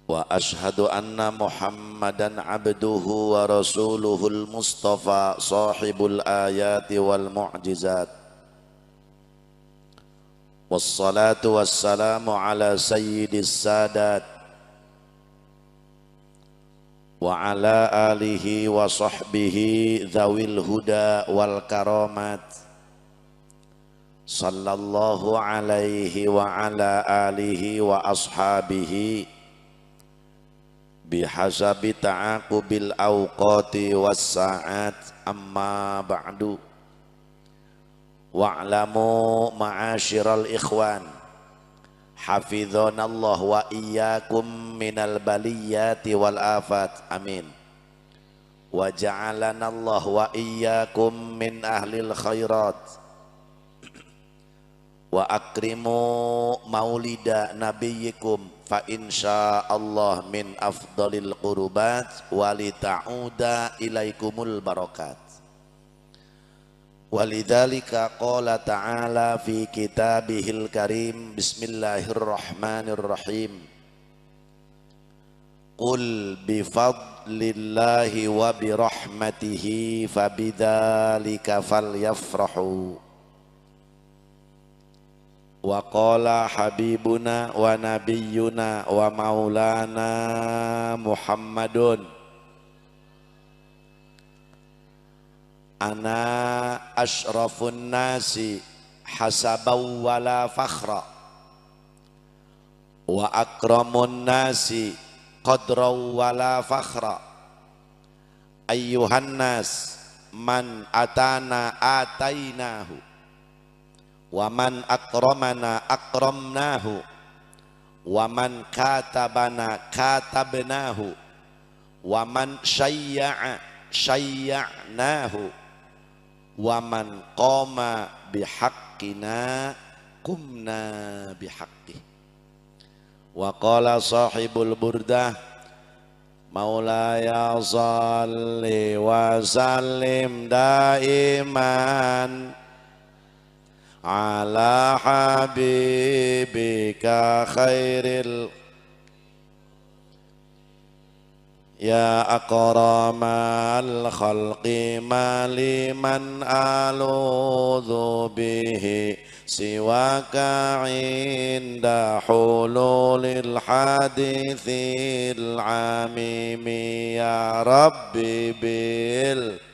Wa ashhadu anna Muhammadan abduhu wa rasuluhul mustafa sahibul ayati wal mu'jizat. Wassalatu wassalamu ala sayyidis sadat wa ala alihi wa sahbihi dhawil huda wal karamat. Sallallahu alaihi wa ala alihi wa ashabihi bihasabi ta'aqubil awqati was sa'at, amma ba'du. Wa'lamu ma'asyiral ikhwan hafizanallah wa iyyakum minal baliyati wal afat, amin. Wa ja'alanallah wa iyyakum min ahlil khairat. Wa akrimu maulida nabiyyikum fa insyaallah min afdalil qurubat wa li ta'uda ilaikumul barakat. Walidzalika qala ta'ala fi kitabihil karim, bismillahirrahmanirrahim. Qul bifadlillahi wa birahmatihi fabidzalika falyafrahu. Wa qala habibuna wa nabiyyuna wa maulana Muhammadun ana asyrafun nasi hasabaw wala fakhra wa akramun nasi qadraw wala fakhra ayyuhan nas man atana atainahu wa man akramana akramnahu wa man katabana katabnahu wa man syayya'a syayya'nahu wa man qama bihaqqina qumna bihaqqih. Wa qala sahibul burdah maulaya salli wa sallim daiman ala habibika khairil ya akramal khalqi maliman aludhu bihi siwaka inda hululil hadithil amimi ya rabbi bil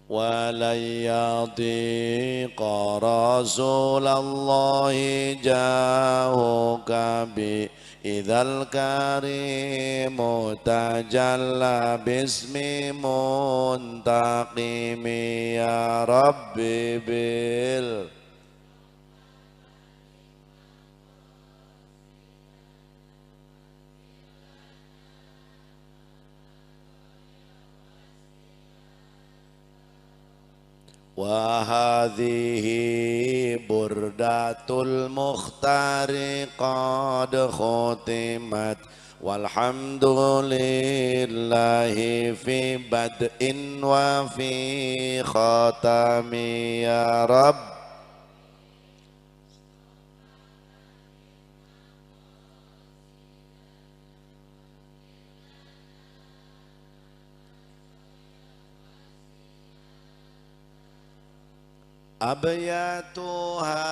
ولن يضيق رسول الله جاهك بإذا الكريم تجلى باسم منتقم يا ربي بال wa hadhihi burdatul mukhtari qad khutimat walhamdulillahi fi bad'in wa fi khatami ya Rabb. Abyatuha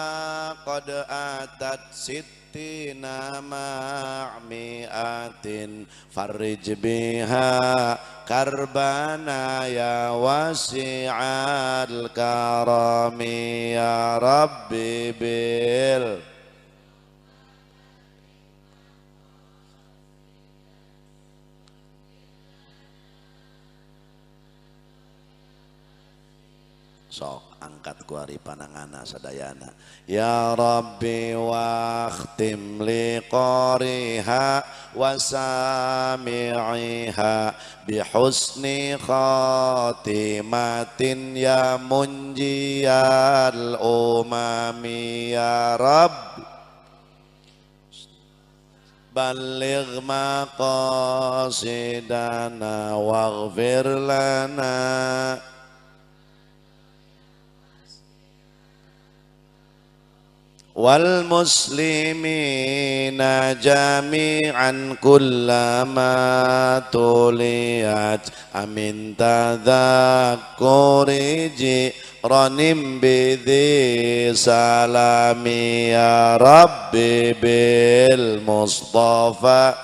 qad atat sittina ma'mi'atin farij biha karbana ya wasi'al karami ya rabbi bil sok angkat kuari panangana sadayana ya rabbi waqtim li qariha wa sami'iha bihusni khatimatin ya munjiyal umami ya rabbi balligh maqasidana waghfir lana wal muslimina jami'an kullama tuliyat amin tadhakkuri jiranim bidhi salami ya rabbi bil mustafa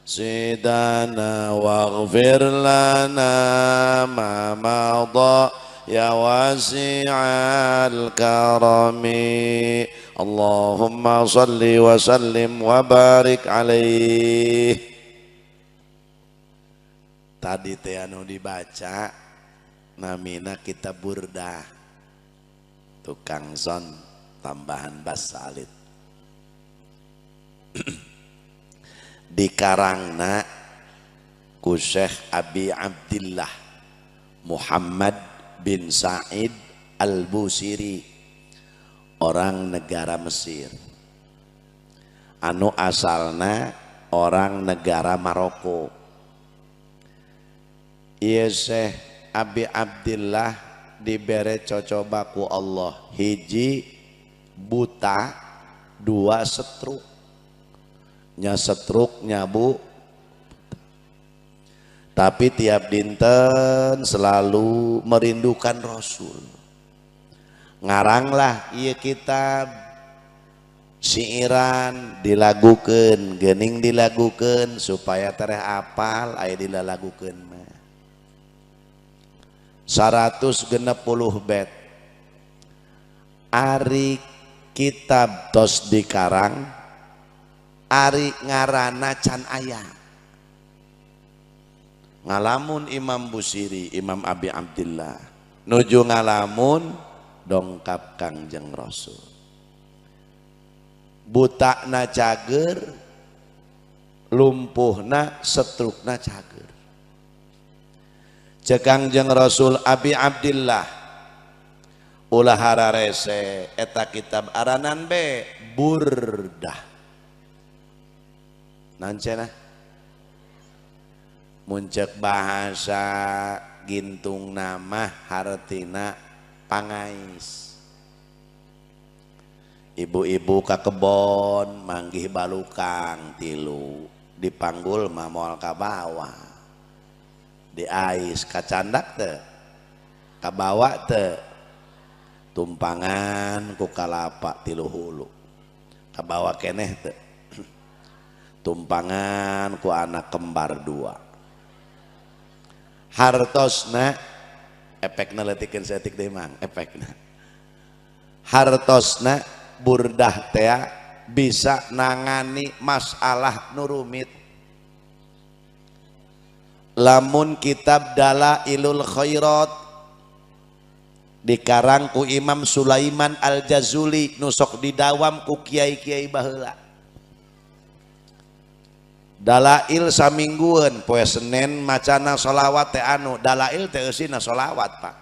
sidana waghfir lana ma madha ya wasi'al karami Allahumma salli wa sallim wa barik alaih. Tadi teh anu dibaca namina kitab Burdah tukang son tambahan bas salit dikarangna ku Syekh Abi Abdillah Muhammad bin Sa'id Al-Busiri, orang negara Mesir, anu asalna orang negara Maroko. Ieu Syekh Abi Abdillah dibere cocoba ku Allah, hiji buta, dua setruk, nya setruk nyabu. Tapi tiap dinten selalu merindukan Rasul. Ngaranglah ieu kitab siiran dilagukeun, geuning dilagukeun supaya tereh apal aya dilalagukeun mah. 160 bet. Ari kitab tos dikarang, ari ngaranna can aya. Ngalamun Imam Busiri, Imam Abi Abdillah nuju ngalamun dongkap Kangjeng Rasul. Butakna cager, lumpuhna setrukna cager. Cek Kangjeng Rasul Abi Abdillah ulah hararese eta kitab aranan be Burdah. Nancena muncak bahasa gintung nama hartina pangais. Ibu-ibu ka kebon manggih balukang tilu dipanggul mamol ka bawah diais kacandak teu kabawa teu tumpangan ku kalapa tilu hulu kabawa keneh teu tumpangan ku anak kembar dua. Hartosna efekna letikeun setik deui mang efekna hartosna Burdah teh bisa nangani masalah nu rumit. Lamun kitab Dalailul Khairat dikarang ku Imam Sulaiman Al-Jazuli nusok didawam ku kiai-kiai baheula. Dalail saminggueun poe Senen macana sholawat teh anu dalail teh eusina sholawat Pak.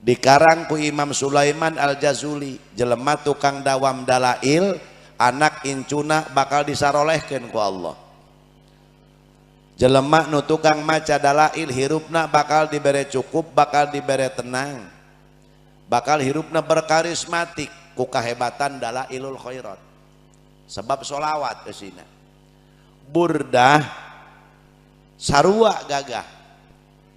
Dikarang ku Imam Sulaiman Al-Jazuli, jelema tukang dawam dalail, anak incuna bakal disarolehkeun ku Allah. Jelema nu tukang maca dalail hirupna bakal dibere cukup, bakal dibere tenang. Bakal hirupna berkarismatik ku kahebatan Dalailul Khairat. Sebab sholawat eusina. Burdah sarua gagah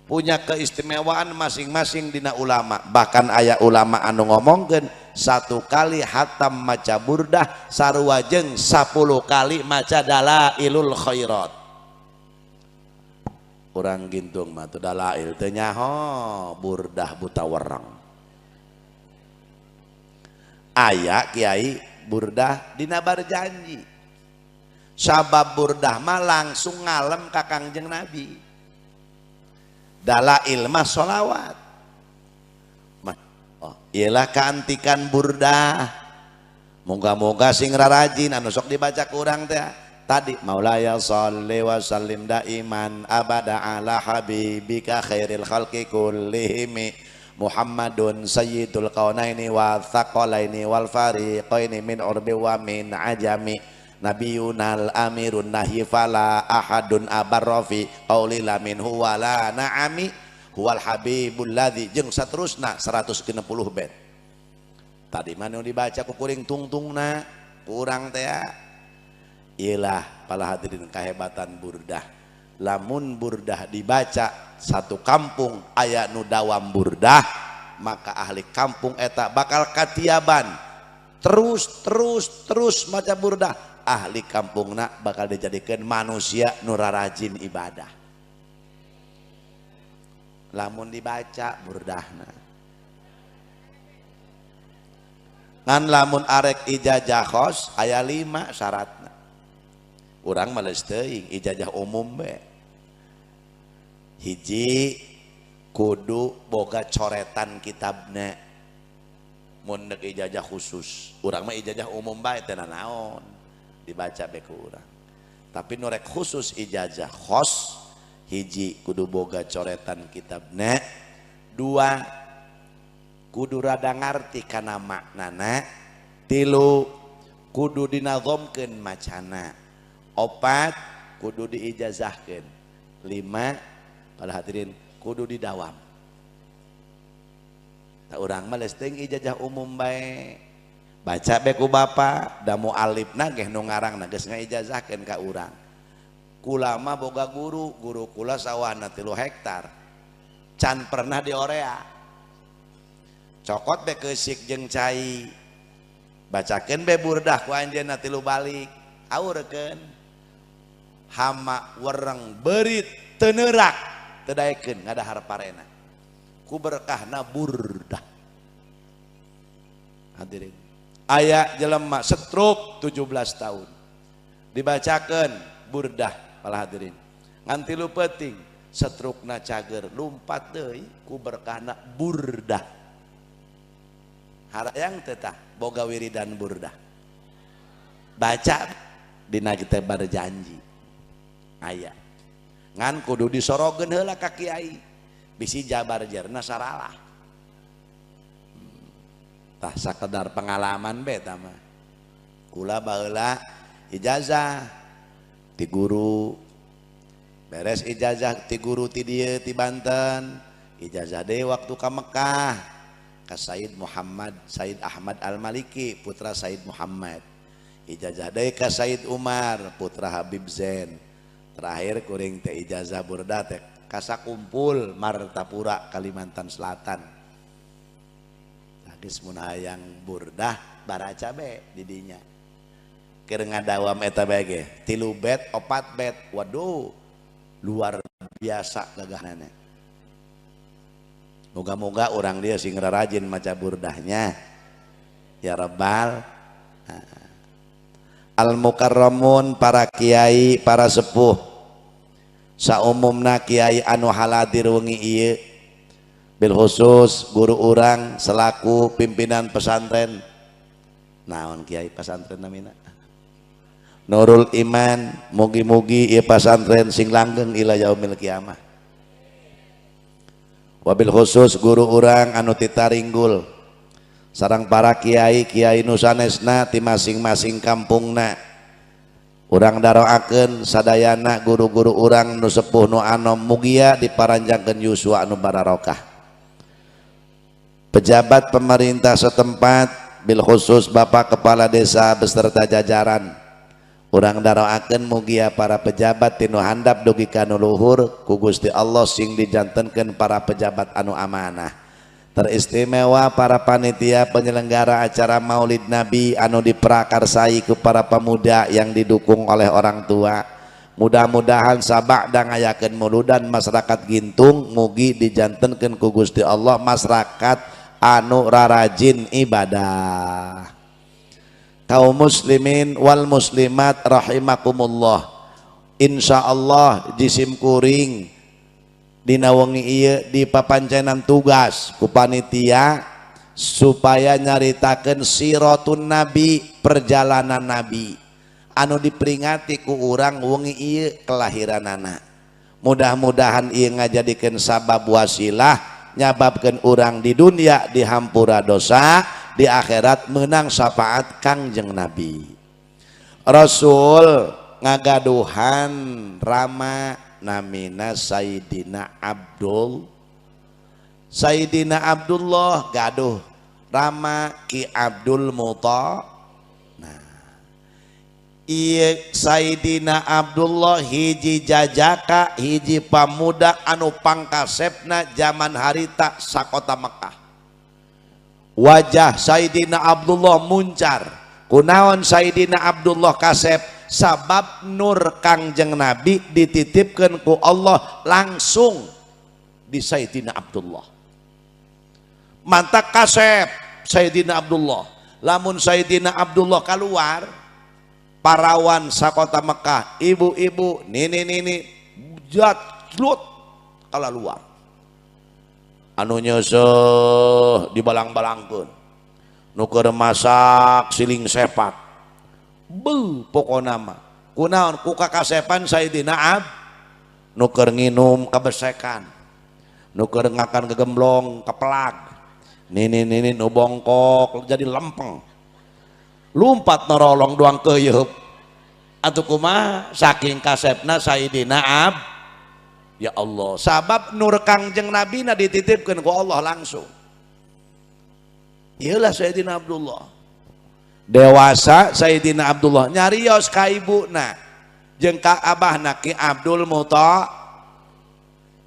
punya keistimewaan masing-masing dina ulama. Bahkan aya ulama anu ngomongkeun satu kali hatam maca Burdah sarua jeung 10 kali maca Dalailul Khairat. Urang gintung mah teu dalail teu nyaho Burdah buta wereng. Aya kiai Burdah dina barjanji. Sabab Burdah mah langsung ngalem ka Kangjeng Nabi. Dalail mah sholawat. Ialah keantikan Burdah. Moga-moga sing rarajin anu sok dibaca ku urang teh. Tadi Maulaya sholli wa sallim daiman abada ala habibika khairil khalqi kullihim Muhammadun sayyidul kaunaini wa thaqalaini wal fariqaini min urbi wa min ajami nabiyunal amirun nahi fala ahadun abarrafi qaulila minhu wala na'ami huwal habibul ladzi jeung saterusna 160 bait. Tadi mana dibaca ku kuring tungtungna kurang teh iyalah para hadirin kahebatan burdah. Lamun burdah dibaca satu kampung aya nu dawam burdah maka ahli kampung eta bakal katiaban terus maca burdah, ahli kampungna bakal dijadikan manusia nu rarajin ibadah lamun dibaca burdahna. Ngan lamun arek ijazah khos aya 5 syaratna, urang males teuing ijazah umum be. Hiji kudu boga coretan kitabna, mun neuk ijazah khusus urang mah ijazah umum bae teu naon dibaca be ku urang. Tapi nu rek khusus ijazah khos, hiji kudu boga coretan kitabna, 2 kudu rada ngarti kana maknana, 3 kudu dinazomkeun macana, 4 kudu diijazahkeun, 5 pada hadirin kudu didawam. Tak urang mah lesteng ijazah umum bae baca be ku bapa da mualifna ge nu ngarangna geus ngaijazahkeun ka urang. Kula mah boga guru kula sawahna 3 hektar can pernah di orea cokot be keusik jeung cai bacakeun be burdah ku anjeunna 3 balik aurkeun hama wereng beurit teu neurak tedaekeun ngadahar parena ku berkahna burdah. Hadirin aya jelema stroke 17 tahun dibacakeun burdah para hadirin ngan 3 peuting stroke-na cager lumpat deui ku berkahna burdah. Harayang teh tah boga wiridan burdah baca dina teh berjanji aya ngan kudu disorogeun heula ka kiai bisi jabar jerna saralah. Tah sakedar pengalaman be tah mah kula baheula ijazah ti guru beres ijazah ti guru ti dieu ti Banten ijazah deui waktu ka Mekah ka Said Ahmad Al-Maliki putra Said Muhammad, ijazah deui ka Said Umar putra Habib Zain, terakhir kuring teh ijazah burdah teh kasakumpul Martapura Kalimantan Selatan. Geus mun hayang burdah baraca be di dinya keur ngadawam eta bae ge 3 bet 4 bet waduh luar biasa gagahnana. Moga-moga orang dia sing rajin maca burdahnya ya rabbal al-mukarramun, para kiai para sepuh saumumna kiai anu haladir wengi ieu bil khusus guru urang selaku pimpinan pesantren naon kiai pesantren namina Nurul Iman, mugi-mugi ieu pesantren sing langgeng ila yaumil kiamah. Wabil khusus guru urang anu titaringgul sareng para kiai nu sanesna ti masing-masing kampungna urang daroakeun sadayana guru-guru urang nu sepuh nu anom mugia diparanjangkeun yuswa anu bararokah. Pejabat pemerintah setempat bil khusus Bapak Kepala Desa beserta jajaran urang daroakeun mugia para pejabat tinu handap dugi ka nu luhur ku Gusti Allah sing dijantenkeun para pejabat anu amanah. Teristimewa para panitia penyelenggara acara Maulid Nabi anu diprakarsai ku para pemuda yang didukung oleh orang tua. Mudah-mudahan sabak da ngayakeun muludan masyarakat Gintung mugi dijantenkeun ku Gusti Allah masyarakat anu rarajin ibadah. Kaum muslimin wal muslimat rahimakumullah, insyaallah jisim kuring dina wengi ieu dipapancenan tugas ku panitia supaya nyaritakeun siratun nabi, perjalanan nabi anu diperingati ku urang wengi ieu kelahiranana. Mudah-mudahan ieu ngajadikeun sabab wasilah nyababkeun urang di dunia dihampura dosa, di akhirat menang syafaat Kangjeng Nabi. Rasul ngagaduhan rama namina Sayyidina Abdullah gaduh rama Ki Abdul Muthalib. Iya Sayyidina Abdullah hiji jajaka hiji pamuda anu pangkasepna zaman harita sakota Mekah. Wajah Sayyidina Abdullah muncar. Kunaon Sayyidina Abdullah kasep sabab nur Kangjeng Nabi dititipkeun ku Allah langsung di Sayyidina Abdullah. Mantak kasep Sayyidina Abdullah. Lamun Sayyidina Abdullah keluar parawan sakota Mekah, ibu-ibu, nini jatlut kala luar. Anu nyeuseuk dibalang-balangkeun. Nu keur masak siling sepat. Beuh pokona mah. Kunaon ku kakasepan Sayyidina nu keur nginum kabesekan. Nu keur ngakan gegemblong kepelag. Nini nu bongkok jadi lempeng. Lumpat norolong doang keueup atuh kumaha saking kasepna Sayyidina ya Allah sabab nur Kangjeng Nabi na dititipkeun ku Allah langsung. Iyalah Sayyidina Abdullah dewasa. Sayyidina Abdullah nyarios ka ibuna jeung ka abahna Ki Abdul Muthalib.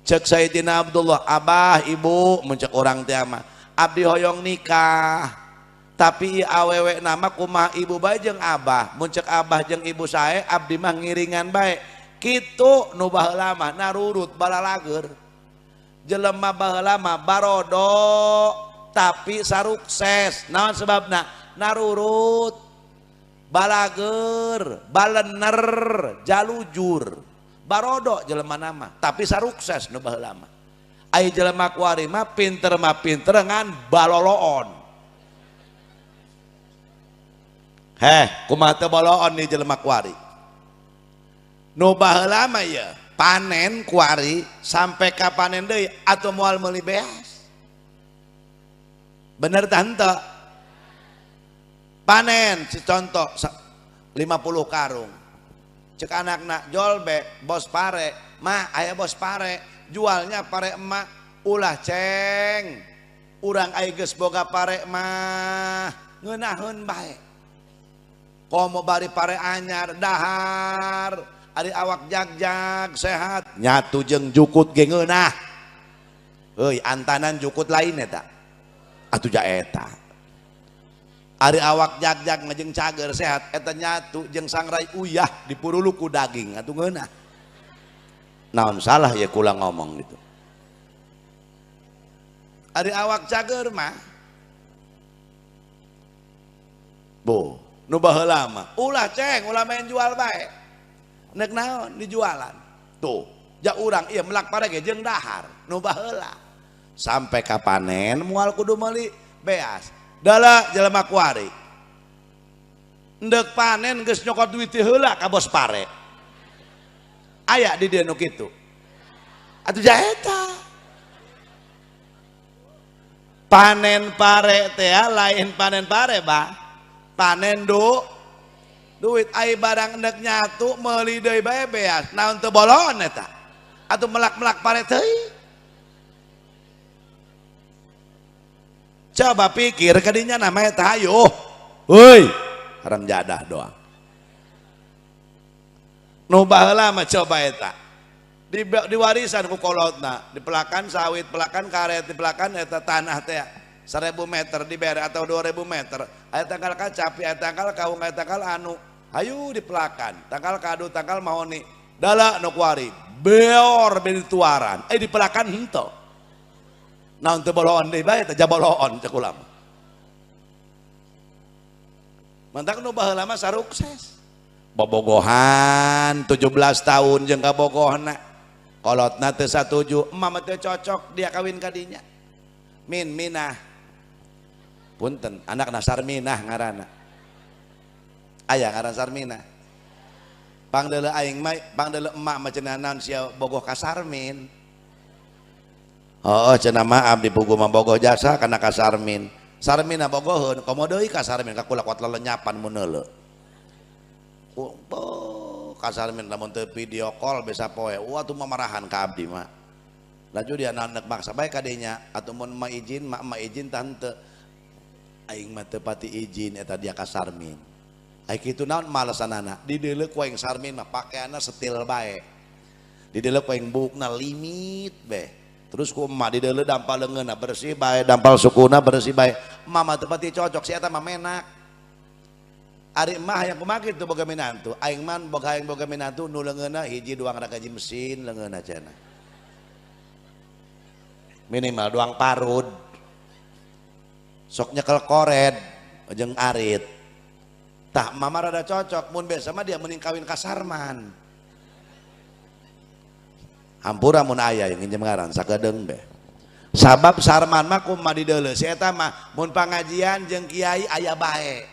Cek Sayyidina Abdullah, abah ibu mun cek urang teh mah abdi hoyong nikah tapi awewe nama kumaha ibu bae jeung abah, mun ceuk abah jeung ibu sae abdi mah ngiringan bae. Kitu nu baheula mah narurut balalager. Jelema baheula mah barodo tapi sarukses. Naon sebabna? Narurut, balager, balener, jalujur. Barodo jelema nama tapi sarukses nu baheula mah. Ai jelema kuari mah pinter ngan baloloon. Kumaha teu boloon nih jelema kuari. Nu baheula mah ya panen kuari sampai ka panen deui atuh moal meuli beas. Bener tah henteu? Panen si contoh 50 karung. Cek anakna jol be bos pare, mah aya bos pare, jualnya pare emak ulah ceng. Urang aya geus boga pare mah ngeunaheun bae. Komo bari pare anyar dahar ari awak jagjag sehat nyatu jeung jukut ge ngeunah. Euy antanan jukut lain eta atuh ja eta ari awak jagjag ngajeng cager sehat eta nyatu jeung sangrai uyah dipuruluk ku daging atuh ngeunah. Naon salah ya kula ngomong gitu. Ari awak cager mah bo nu baheula mah ulah ceng ulah main jual bae neuk naon dijualan tuh ja urang ieu melak pare ge jeung dahar nu baheula sampai ka panen moal kudu meuli beas. Dala jelema kuari endek panen geus nyokot duit teh heula ka bos pare aya di dieu nu kitu atuh ja eta panen pare teh lain panen pare bah panen duit ai barang endek nyatu meuli deui bae beas. Naon teu bolon eta atuh melak-melak pare teuing. Coba pikir kadinya nama eta hayu heuy haram jadah doang. Nu baheula mah coba eta di warisan ku kolotna dipelakan sawit pelakan karet dipelakan eta tanah teh 1000 meter dibere atau 2000 meter aya tanggal kacapi aya tanggal kaung aya tanggal anu hayu dipelakan tanggal kadu tanggal mahoni dala nu kuari beor benituaran dipelakan henteu naon teu boloon deui bae teh jaboloon cek ulama mantak nu baheula mah sarukses bobogohan 17 tahun jeung kabogohna kolotna teu satuju emah mah teu cocok dia kawin ka dinya minah punten anakna Sarminah ngaranna aya ngaran Sarminah pangdeuleu aing mah pangdeuleu emak mah cenah naon sia bogoh ka Sarmin Oh cenah maaf dipugu mah bogoh jasa kana ka Sarmin. Sarmin bogoheun komo deui ka Sarmin ka kula kuat lelenyapan mun heuleu. Ka Sarmin lamun teu video call besa poe wah tuh mamarahan ka abdi mah. Laju dia anak maksa bae ka dieu nya atuh mun mah izin mak izin tante. Aing mah teu pati izin eta dia ka Sarmin. Ai kitu naon malesanana dideuleuh ku aing Sarmin mah pakeanna setil bae. Dideuleuh ku aing bukna limit bae. Terus ku emak dideuleuh dampal leungeunna bersih bae, dampal sukuna bersih bae. Mama teu pati cocok si eta mah menak. Ari emah hayang kumaha kitu boga minantu. Aing man boga hayang boga minantu nu leungeunna hiji duang ragaji mesin leungeunna cenah. Minimal duang parud. Sok nyekel kored jeung arit. Tah mama rada cocok mun biasa mah dia mending kawin ka Sarman. Hampura mun aya yang nginjem ngaran sakedeung be. Sabab Sarman mah kumaha dideuleuh si eta mah mun pangajian jeung kiai aya bae.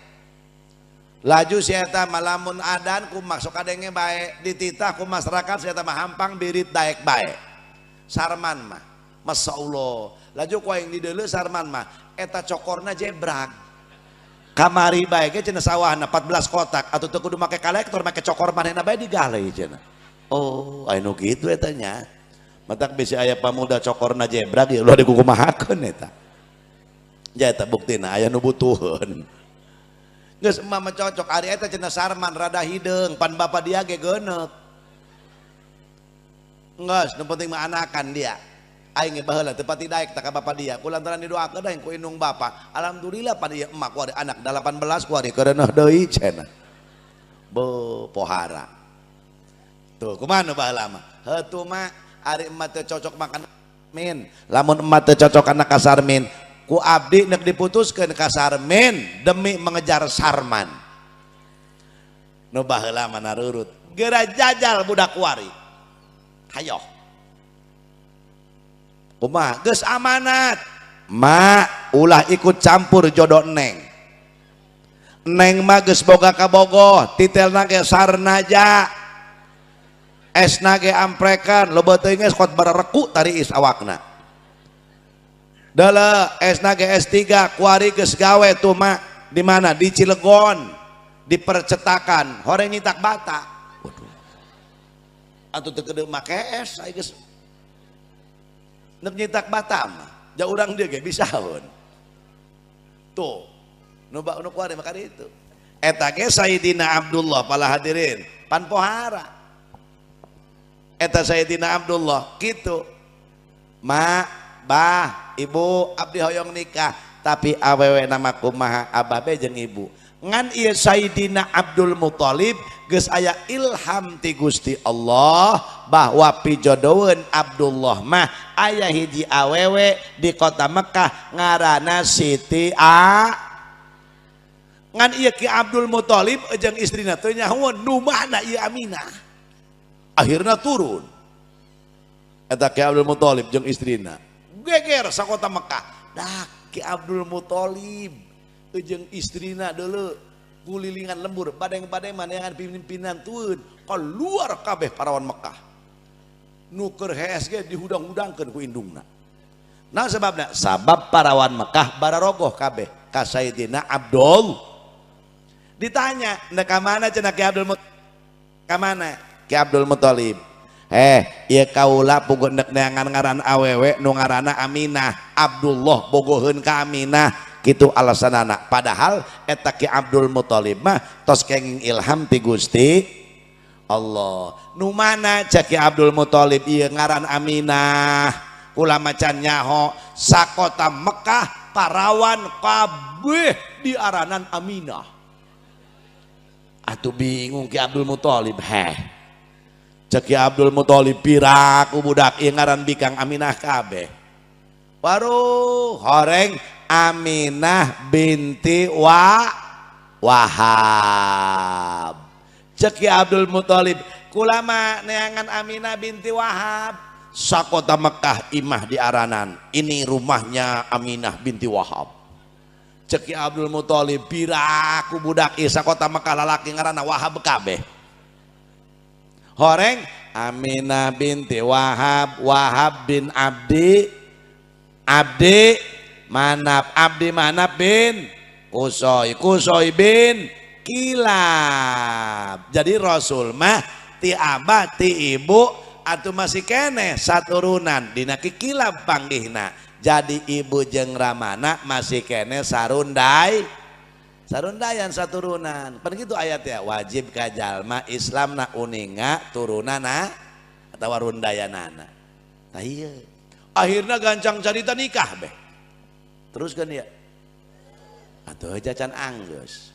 Laju si eta mah lamun adan kumaha sok kadenge bae, dititah ku masyarakat si eta mah hampang birit daek bae. Sarman mah masyaallah. Laju ku aing dideuleuh Sarman mah eta cokorna jebrag. Kamari bae ge cenah sawahna 14 kotak atuh teu kudu make kolektor make cokor manehna bae digale cenah. Oh, anu gitu eta nya. Matak bisi aya pamuda cokorna jebrag ya ulah dikukumahakeun eta. Ya eta buktina aya nu butuheun. Geus emah mah cocok ari eta cenah Sarman rada hideung pan bapa dia ge geuneuk. Geus nu penting mah anakan dia. Aing ge baheula teu pati daek ta ka bapa dia. Kulantaran didoakeun aing ku indung bapa. Alhamdulillah pan ieu emak ku ari anak 18 ku ari kereuneuh deui cenah. Be pohara. Tuh kumaha nu baheula mah heutuh mah ari emak teu cocok makan Sarmin lamun emak teu cocok kana ka Sarmin ku abdi neuk diputuskeun ka Sarmin demi mengejar Sarman nu baheula mah narurut geura jajal budak kuari hayo kumaha geus amanat mak ulah ikut campur jodoh neng mah geus boga ka bogoh titelna ge sarnaja esna ge amprekan loba teuing geus kot barereku tariis awakna. Deuleu esna ge S3 kuari geus gawe tuh mah di mana di Cilegon di percetakan horeng nyitak bata. Waduh. Atuh teu kedeung make es aya geus neuk nyitak bata mah. Ja urang dieu ge bisaeun. Tuh. Nu kuari maka itu. Eta ge Sayyidina Abdullah pala hadirin pan pohara. Eta Sayyidina Abdullah gitu mak bah ibu abdi hoyong nikah tapi awewe nama kumaha abah be jeung ibu ngan ieu Sayyidina Abdul Muthalib geus aya ilham ti Gusti Allah bahwa pijodoeun Abdullah mah aya hiji awewe di kota Mekah ngaranna Siti ngan ieu ki Abdul Muthalib jeung istrina teu nyahoeun nu mana ieu Aminah akhirnya turun eta Ki Abdul Muthalib jeung istrina geger sakota Mekah dah Ki Abdul Muthalib jeung istrina deuleu kulilingan lembur badeng-badeng maneangan pimpinan tueun keluar kabeh parawan Mekah nu keur hees ge dihudang-hudangkeun ku indungna nah sebabna sabab parawan Mekah bararogoh kabeh ka Sayyidina Abdul ditanya nda ka mana cenah Ki Abdul Muthalib ka mana Ki Abdul Muthalib ieu kaula puguh neuk neangan ngaran awewe nu ngaranna Aminah Abdullah bogoheun ka Aminah kitu alasanana padahal eta Ki Abdul Muthalib mah tos kenging ilham ti Gusti Allah nu mana cek Ki Abdul Muthalib ieu ngaran Aminah kula macan nyaho sakota Mekah parawan kabeh diaranan Aminah atuh bingung Ki Abdul Muthalib cek Ki Abdul Muthalib piraku budak ieu ngaran bikang Aminah kabeh. Baru horeng Aminah binti Wahab. Cek Ki Abdul Muthalib kula mah neangan Aminah binti Wahab. Sakota Mekah imah diaranan. Ini rumahnya Aminah binti Wahab. Cek Ki Abdul Muthalib piraku budak ieu sakota Mekah lalaki ngaranna Wahab kabeh. Horeng Aminah binti Wahab, Wahab bin Abdi Abdi Manaf bin Kusoy bin Kilab. Jadi Rasul mah ti abah ti ibu atuh masih keneh saturunan dina Kilab panggihna. Jadi ibu jeung ramana masih keneh sarundayan saturunan. Pan kitu ayatnya wajib ka jalma Islamna uninga turunana atawa rundayanana. Tah ieu. Akhirna gancang carita nikah beh. Terus kan ya. Atuh jacan anggeus.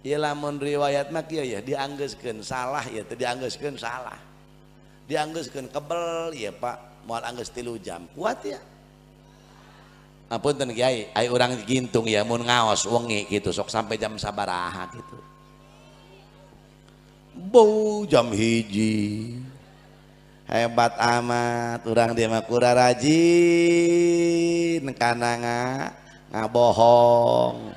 Ieu lamun riwayat mah kieu ya dianggeuskeun salah ya teu dianggeuskeun salah. Dianggeuskeun kebel ya Pak moal anggeus 3 jam. Kuat ya. Apunten Kiai, aya urang gintung ya mun ngaos wengi gitu sok sampai jam sabaraha gitu. Bau jam 1. Hebat amat urang dia mah kura rajin kana ngabohong.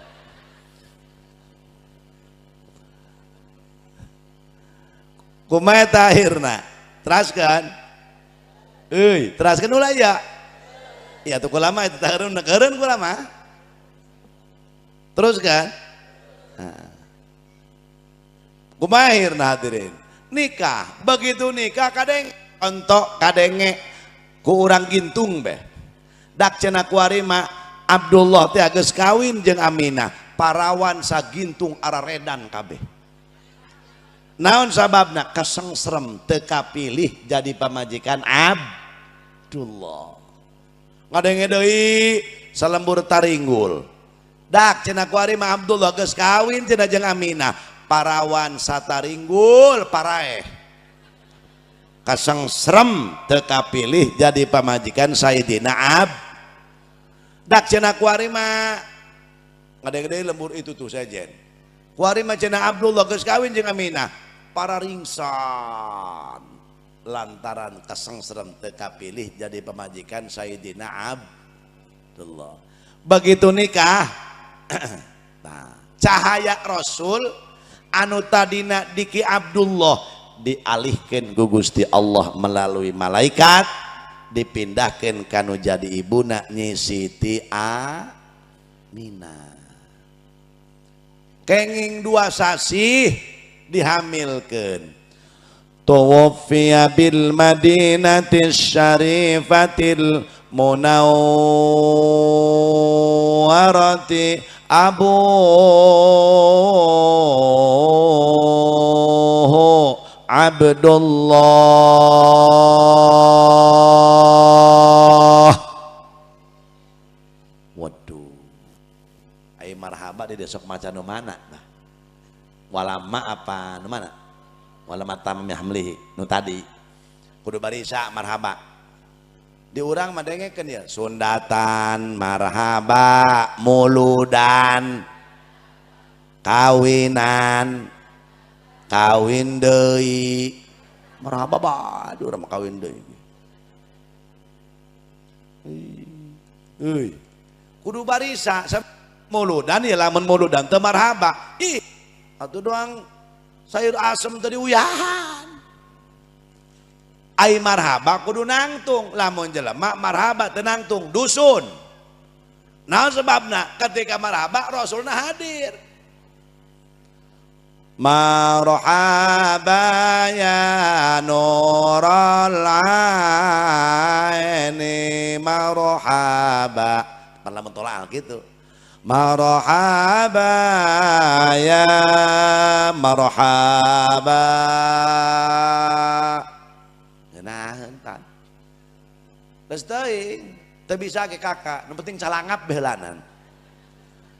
Kumaha tahirna? Teraskan. Euy, teraskan ulah ya. Ya tuh kulama itu tahirun negeureun kulama. Terus kan? Nah. Kumaha akhirna hadirin? Nikah. Begitu nikah kadeng ontok kadenge ku urang gintung beh. Dak cenah kuarima Abdullah teh geus kawin jeung Aminah, parawan sagintung araredan kabeh. Naon sababna? Kesengsrem teu kapilih jadi pamajikan Abdullah. Ngadenge deui salembur taringgul. Dak cenah kuarima Abdullah geus kawin cenah jeung Aminah, parawan sataringgul paraeh. Kesengsrem teu kapilih jadi pamajikan Sayyidina Dak cenah kuarima ngadenge lembur itu tuh sejen. Kuarima cenah Abdullah geus kawin jeung Aminah, para ringsan lantaran kesengsrem teu kapilih jadi pamajikan Sayyidina Abdullah. Begitu nikah nah, cahaya Rasul anu tadina diki Abdullah dialihkeun ku Gusti Allah melalui malaikat dipindahkeun kanu jadi ibuna Nyi Siti Aminah. Kenging 2 sasih dihamilkeun. Tuwaffiya bil madinatis syarifatil munawwarati abuhu Abdullah. Waduh. Ai marhaba di desok maca nu mana? Walama apa nu mana? Walama tamam hamlihi nu tadi. Kudu barisa marhaba. Di urang mah dengekeun ya sundatan marhaba muludan kawinan kawin deui marhaba bae urang mah kawin deui. Euy kudu barisa muludan ya lamun muludan teu marhaba. Ih atuh doang sayur asem tadi uyahan. Ai marhaba kudu nangtung, lamun jelema marhaba teu nangtung dusun. Naon sebabna? Ketika marhaba Rasulna hadir. Marhaba ya nurul aini marhaba. Lamun tolak gitu. Marhaba ya marhaba. Nah hentan. Geus teuing teu bisa ge kakak, nu penting calangap behelanan.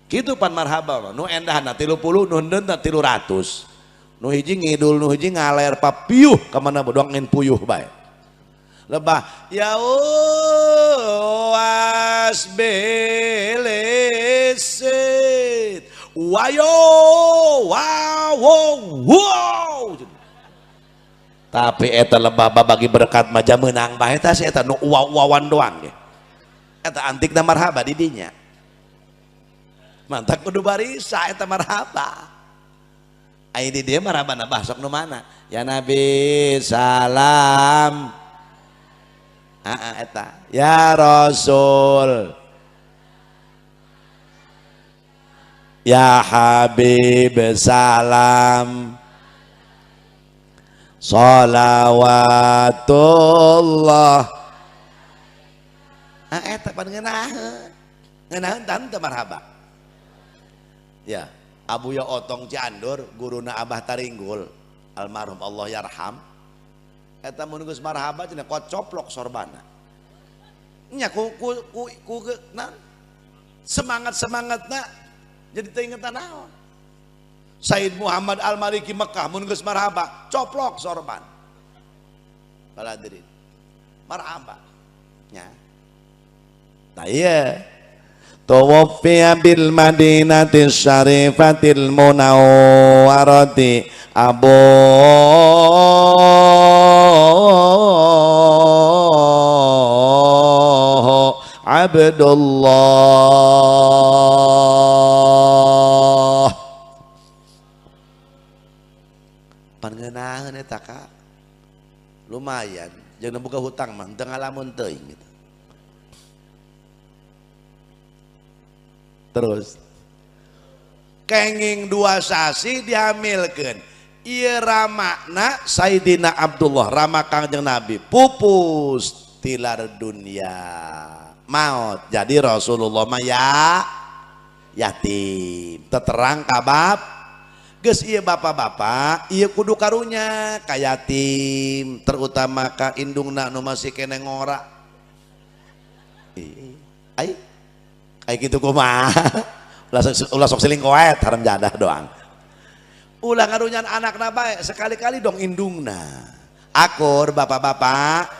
Kitu pan marhaba nu endahna 30, nu hendeunna 300. Nu hiji ngidul, nu hiji ngaler papiuh ka mana bodoang ngen puyuh bae. Lebah ya wasbelisit wayo wow wow. Tapi eta lebah bagi berkat maja menang bae eta si eta nu uwawan doang ge. Eta antikna marhaba di dinya. Mantap kudu barisa eta marhaba. Ai di dieu marhaba na bahasok nu mana? Ya Nabi salam Eta ya Rasul ya Habib salam sholawatullah. Eta pan ngeunaheun tante marhaba ya. Abuya Otong Ciandur guruna Abah Taringgul almarhum Allah yarham eta mun geus marhaba cenah kocoplok sorbana nya ku semangat-semangatna jadi teu ingetan naon. Said Muhammad Al-Maliki Mekah mun geus marhaba coplok sorban baladirin marhaba nya. Tah ieu tawaffiya bil madinati syarifatil munawwarati Abu Abdullah. Pangeunaan eta Kak lumayan jeung boga hutang mah teu ngalamun teuing gitu. Terus kenging 2 sasi dihamilkeun ieu ramakna Sayyidina Abdullah rama Kangjeng Nabi pupus tilar dunia maut jadi Rasulullah mah yatim teterang kabab geus ieu bapak-bapak ieu kudu karunya ka yatim terutama ka indungna nu masih kene ngora ai gitu kumaha ulah sok selingkoet haram jadah doang ulah ngarunyan anakna bae sekali-kali dong indungna akur bapak-bapak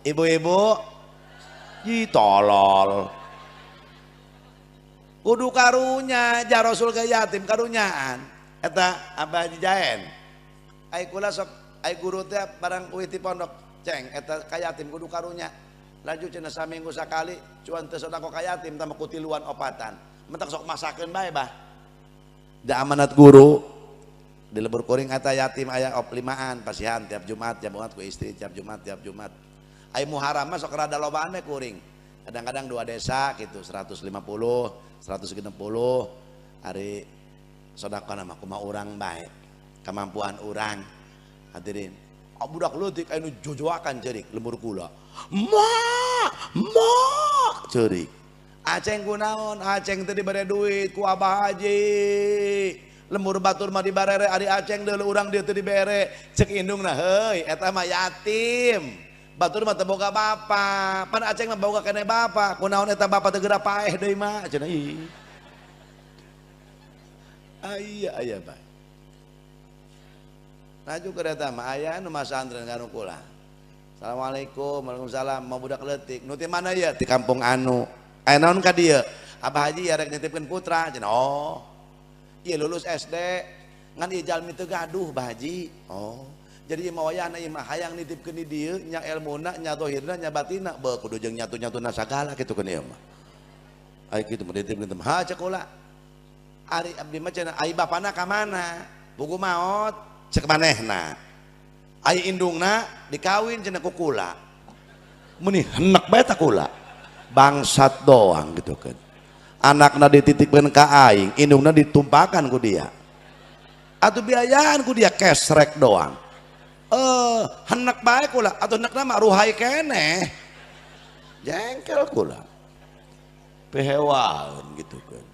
ibu-ibu tolol kudu karunya ja Rasul ke yatim karunyaan eta Abah Haji Jaen ai kula sok ai guru teh barang uiti pondok ceng eta ka yatim kudu karunya laju cenah saminggu sakali cuan teu sodako ka yatim tambah kutiluan opatan mentak sok masakeun bae bah da amanat guru di lebur kuring eta yatim aya oplimaan pasihan tiap Jumat jamuat ku istri tiap Jumat ai Muharram mah sok rada lobaan we kuring kadang-kadang 2 desa gitu 150 160 hari sodaqana mah kumaha urang bae kemampuan urang hadirin budak leutik anu jojoakan ceurik lembur kula ma ceurik aceng kunaon aceng teh dibere duit ku Abah Haji lembur batur mah dibarere ari aceng deuleu urang dieu teu dibere cek indungna heuy eta mah yatim batur mah teu boga bapa pan aceng mah boga keneh bapa kunaon eta bapa teu geura paeh deui mah cenah ih aya bae. Naju kereta mah aya nu masantren kanu kula. Assalamualaikum, waalaikumsalam, mau budak leutik. Nu ti mana ya? Di kampung anu. Aya naon ka dieu? Abah Haji ya rek nitipkeun putra. Cenah oh. Ieu lulus SD, ngan ieu jalmi teu gaduh Bah Haji. Oh. Jadi ieu mawayahna ieu mah hayang nitipkeun di dieu nya elmuna, nya zahirna, nya batinna. Beuh kudu jeung nyatu-nyatuna sagala kitu kan ieu mah. Ai kitu mah dititipkeun teh. Ha cek kula. Ari abdi mah cenah ai bapana ka mana? Buku maot. Cek manehna ai indungna dikawin cenah ku kula meni henek bae ta kula bangsat doang gitu kan anakna dititipkeun ka aing indungna ditumpakan ku dia atuh biayaan ku dia kesrek doang henek bae kula atuh henekna mah ruhai keneh jengkel kula pehewaeun gitu kan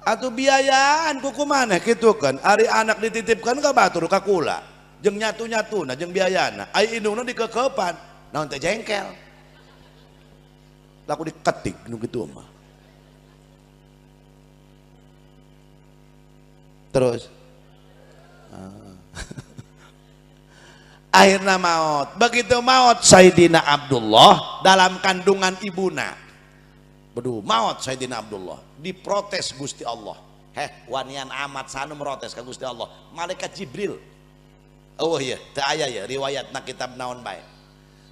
atuh biayaan kuku maneh kitu kan ari anak dititipkan ka batur ka kula jeung nyatu-nyatuna jeung biayana ai indungna dikekepan naon teh jengkel laku diketik nu kitu mah terus akhirna maut begitu maut Sayyidina Abdullah dalam kandungan ibuna beduh maut Sayyidina Abdullah diprotes Gusti Allah wanian amat sanu merotes ka Gusti Allah malaikat Jibril oh iya teu aya ya riwayatna kitab naon bae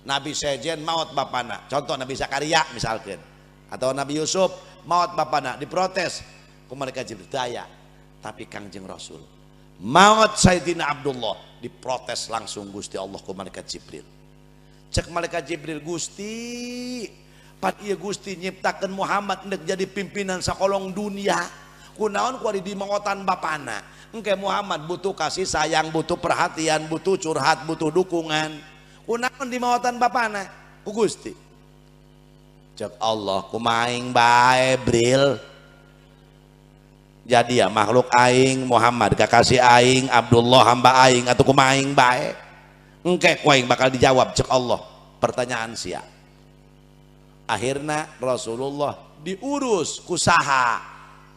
Nabi sejen maut bapana contoh Nabi Zakaria misalkan atau Nabi Yusuf maut bapana diprotes ku malaikat Jibril teu aya tapi Kangjeng Rasul maut Sayyidina Abdullah diprotes langsung Gusti Allah ku malaikat Jibril Cek malaikat Jibril, Gusti pan ieu Gusti nyiptakeun Muhammad hendak jadi pimpinan sakolong dunia, kunaon ku di mangotan bapana. Engke Muhammad butuh kasih sayang, butuh perhatian, butuh curhat, butuh dukungan. Kunaon di mangotan bapana? Ku Gusti. Cek Allah, kumaing bae Bril. Jadi ya makhluk aing Muhammad kakasih aing Abdullah hamba aing atau kumaing bae. Engke kuaing bakal dijawab cek Allah pertanyaan sia. Akhirnya Rasulullah diurus kusaha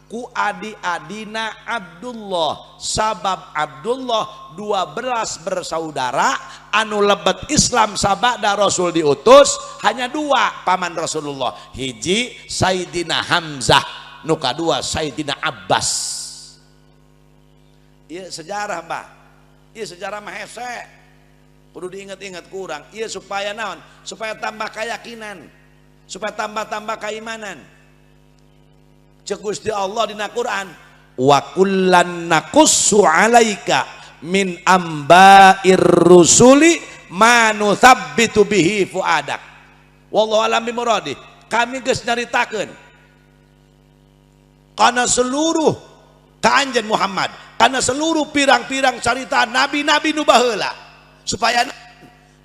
ku adi-adina Abdullah, sabab Abdullah 12 bersaudara anu lebet Islam sabada Rasul diutus hanya 2 paman Rasulullah, hiji Sayyidina Hamzah, nu kadua Sayyidina Abbas. Iya sejarah Mbah, iya sejarah mah hese perlu diingat-ingat kurang. Iya supaya naon? Supaya tambah keyakinan, supaya tambah keimanan. Cek Gusti Allah dina Quran, wa kullan naqussu 'alaika min amba'ir rusuli ma nuthabbitu bihi fuadak. Wallahu alam bimuradi. Kami geus nyaritakeun kana seluruh ka anjeun Muhammad, kana seluruh pirang-pirang carita nabi-nabi nu baheula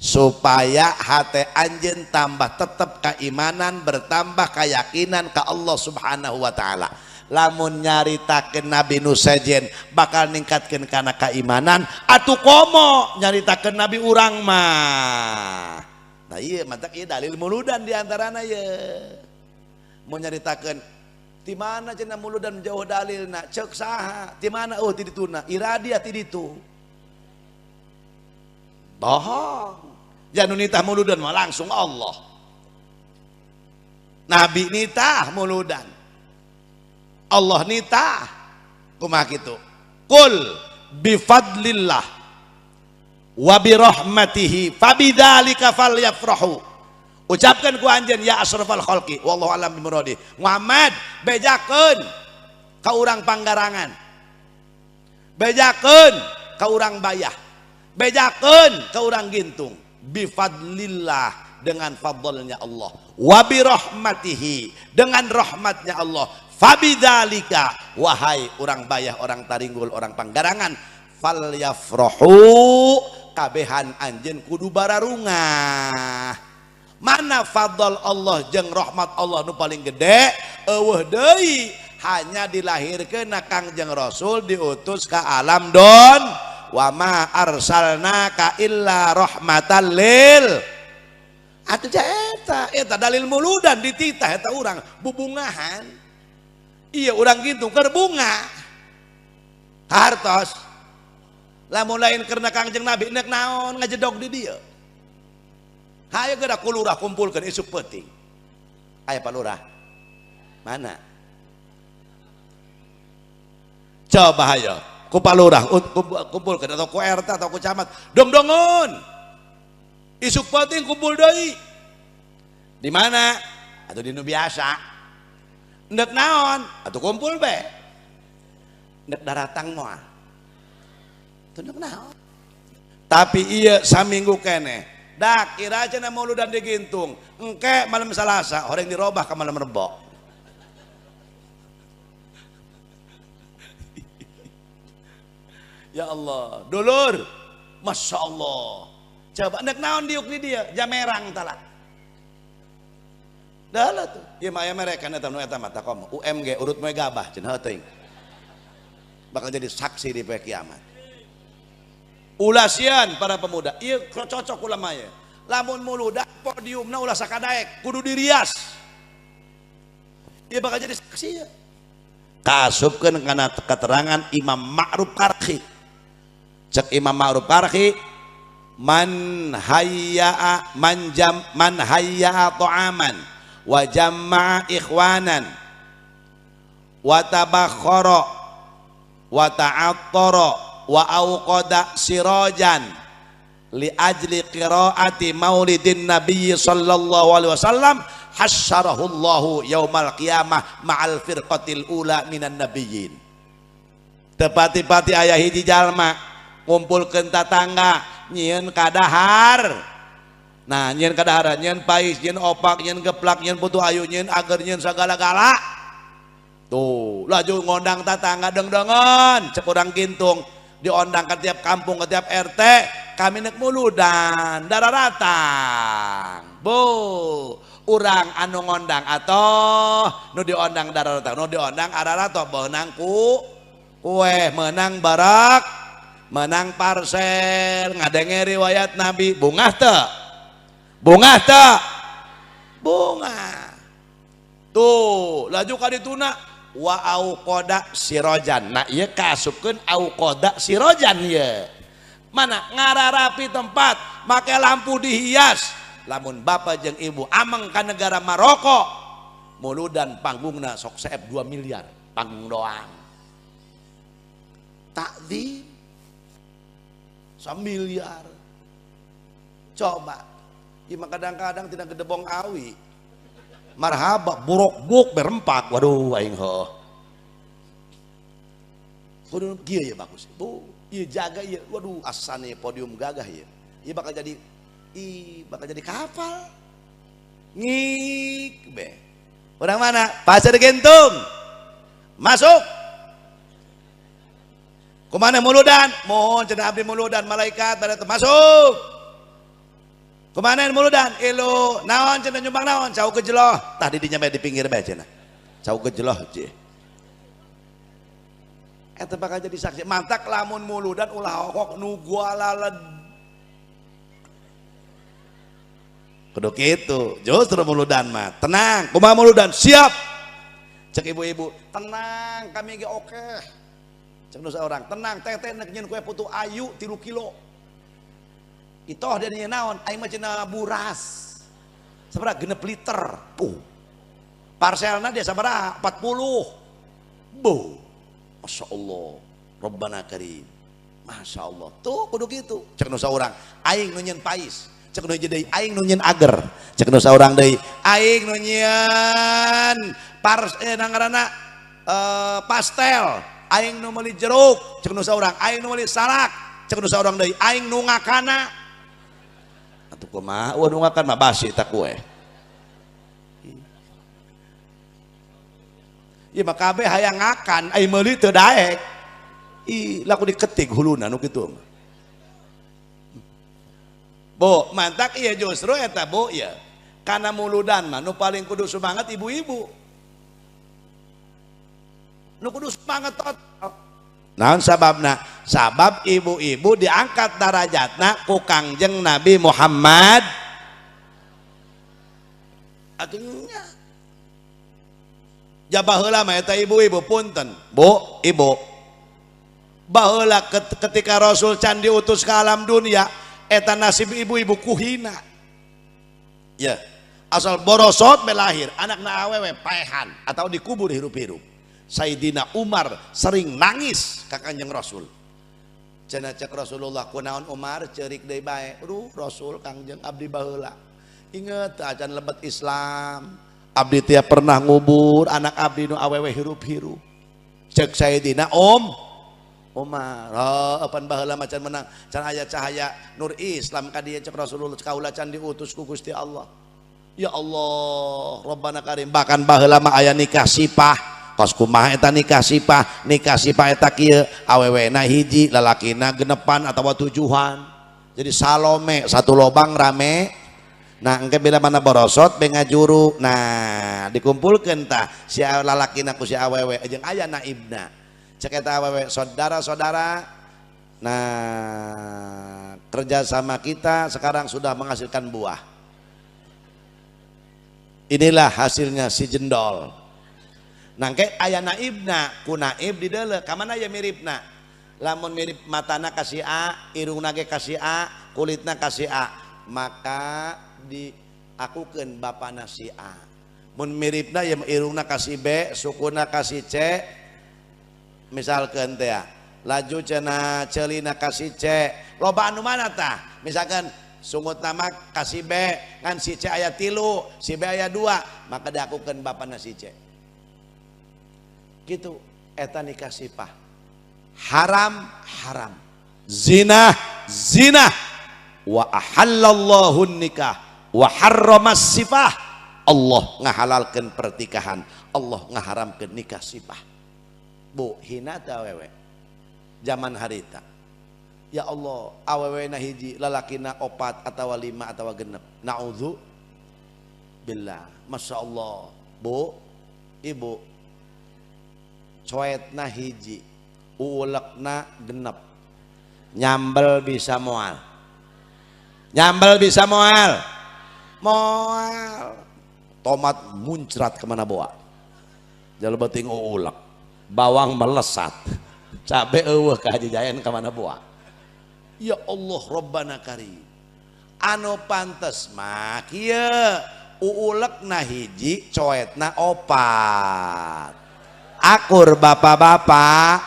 supaya hati anjeun tambah tetap keimanan, bertambah keyakinan ke Allah Subhanahu wa taala. Lamun nyaritakeun nabi nu sejen bakal ningkatkeun kana keimanan, atuh komo nyaritakeun nabi urang mah. Nah ieu mantap ieu dalil muludan diantarana ye. Mau nyaritakeun ti mana cenah muludan jauh dalilna, ceuk saha? Ti mana ti dituna? Iradia ti ditu. Bohong. Jangan nitah muludan mah langsung Allah. Nabi nitah muludan, Allah nitah kumaha kitu. Qul bifadlillah wa birahmatihi fabidzalika falyafrahu. Ucapkan ku anjeun ya asrafal khalqi wallahu alam bimuradi. Muhammad bejakeun ka urang panggarangan, bejakeun ka urang bayah, bejakeun ke orang gintung, bifadlillah dengan fadlnya Allah, wabirahmatihi dengan rahmatnya Allah, fabidzalika wahai orang bayah, orang taringgul, orang panggarangan, falyafrahu kabehan anjeun kudu bararungah. Mana fadl Allah jeung rahmat Allah nu paling gede? Eueuh deui hanya dilahirkeun Kangjeng Rasul diutus ka alam don. Wa ma arsalnaka illa rahmatan lil. Atuh eta dalil muludan dititah eta urang bubungahan. Iya urang gitu keur bunga. Hartos. Lamun lain karena Kangjeng Nabi nek naon ngajedog di dieu. Hayu geura ku lurah kumpulkeun isuk peuting. Aya Pak Lurah. Mana? Coba hayo. Ku Pak Lurah kumpulkan atau ku RT atau ku camat dong-dongon isuk penting kumpul deui di mana atau di nu biasa ndek naon atau kumpul be ndek daratang moal teu ndek naon tapi iya saminggu keneh dak kira cenah mauludan digintung engke malam Salasa horeng dirobah ke malam Rebo. Ya Allah, dulur, masya Allah. Coba nek naon diuk di dia, jamerang tala. Dah lah tuh. Ieu mah aya mereka eta nu eta mah takom UMG urut moe gabah cenah teuing. Bakal jadi saksi di poe kiamat. Ulasian para pemuda, ieu cocok ulama ya. Lamun muluda podiumna ulah sakadaek, kudu dirias. Ieu bakal jadi saksi ya. Kasupkeun kana keterangan Imam Ma'ruf Qarhi. Cek Imam Ma'ruf Qarhi, man hayya'a ta'aman wa jama'a ikhwanan wa tabakhara wa ta'attara wa awqada sirajan li ajli qiraati maulidin nabiyyi sallallahu alaihi wasallam hasyarahullahu yaumal qiyamah ma'al firqatil ula minan nabiyyin. Tepati-pati aya hiji jalma kumpulkeun tatangga nyieun kadahar Nah nyen kadahara nyen pais nyen opak nyen geplak nyen putu ayu nyen agar nyen sagala-gala tuh laju ngondang tatangga deng-dengan cek urang gintung diondang ke tiap kampung ke tiap RT kami nek muludan dararatang bu urang anu ngondang atau nu diondang dararatang nu diondang ararato menang kue menang barak menang parcel ngadenge riwayat Nabi bunga bunga tuh laju kadituna wa auqoda sirojan nah iya kasupkeun auqoda sirojan ya mana ngararapi tempat make lampu dihias lamun bapak jeung ibu ameng ka negara Maroko muludan panggungna sok seep 2 miliar panggung doang takdim 1 miliar coba ima kadang-kadang tidak gedebong awi marhaba buruk buk berempak waduh aing heuh kudu kieu ya bagus bu ieu jaga ieu waduh asane podium gagah ieu ieu bakal jadi kapal ngik be urang mana pasir gentung masuk kumana muludan mohon cenah abdi muludan malaikat pada masuk kumana muludan elu naon cenah nyumbang naon cau gejeloh tah di dinya di pinggir bae cenah cau gejeloh je eta bakal jadi saksi mantak lamun muludan ulah hokok nu gualaled kudu kitu justru muludan mah tenang kumaha muludan siap cek ibu-ibu tenang kami ge oke cek nu saurang tenang teteh nek nyeun kue putu ayu 3 kilo itoh dia nya naon aing mah cenah buras sabaraha 6 liter parselna dia sabaraha 40 bu masya Allah Rabbana Karim masya Allah tuh kudu kitu cek nu saurang aing nu nyeun pais cek nu jadi aing nu nyeun ager cek nu saurang deui aing nu nyeun nangarana pastel aing nu meuli jeruk cek nu saurang aing nu meuli salak cek nu saurang deui aing nu ngakana atuh kumaha nu ngakan mah basi eta kue ieu mah kabeh hayang ngakan ai meuli teu daek laku diketik huluna nu kitu bu mantak iya justru eta bu ya karena muludan mah nu paling kudu semangat ibu-ibu nu kudu semangat total naon sababna sabab ibu-ibu diangkat darajatna ku Kangjeng Nabi Muhammad atunya jabah heula mah eta ibu-ibu punten bu ibu baheula ketika Rasul can diutus ke alam dunia eta nasib ibu-ibu kuhina ya asal borosot belahir anakna awewe paehan atau dikubur hirup-hirup Sayyidina Umar sering nangis ka Kanjeng Rasul cenah cek Rasulullah kunaon Umar ceurik deui bae Rasul Kangjeng abdi baheula inget acan lebet Islam abdi teh pernah ngubur anak abdi nu awewe hirup-hirup cek Sayyidina Umar apan baheula macan menang can aya cahaya nur Islam ka dieu cek Rasulullah kaula can diutus ku Gusti Allah ya Allah Rabbana Karim bahkan baheula mah aya nikah sipah tos kumaha eta nikah sipah eta kieu awewena hiji lalakina genepan atawa 7-an jadi salome satu lobang rame nah engke bila mana borosot be ngajuru nah dikumpulkeun tah si lalakina ku si awewe jeung aya naibna cek eta awewe saudara-saudara nah kerjasama kita sekarang sudah menghasilkan buah inilah hasilnya si jendol nangke aya naibna ku naib di deuleu ka mana aya miripna lamun mirip matana kasih A irungna ge kasih A kulitna kasih A maka diakukeun bapana si A mun miripna ya irungna kasih B sukuna kasih C misalkan teh laju cenah ceulina kasih C loba anu mana tah misalkan sungut nama kasih B ngan si C aya 3 si B aya 2 maka diakukeun bapana si C gitu eta nikah sipah haram zina wa ahallallahu nikah wa harramas sifah. Allah ngahalalkeun pertikahan, Allah ngaharamkeun nikah sifah. Bu, hina teh awewe zaman harita. Ya Allah, awewe na hiji, lalakina 4 atawa 5 atawa 6. Naudzu billah. Masya Allah. Bu, ibu, coetna hiji, ulekna 6. Nyambel bisa moal. Nyambel bisa moal. Moal. Tomat muncrat kemana bawa. Jalan beting ulek. Bawang melesat. Cabe eueuh ka Haji Jayan kemana bawa. Ya Allah Rabbana Karim. Anu pantes mah kieu uulekna hiji, coetna 4. Akur bapak-bapak.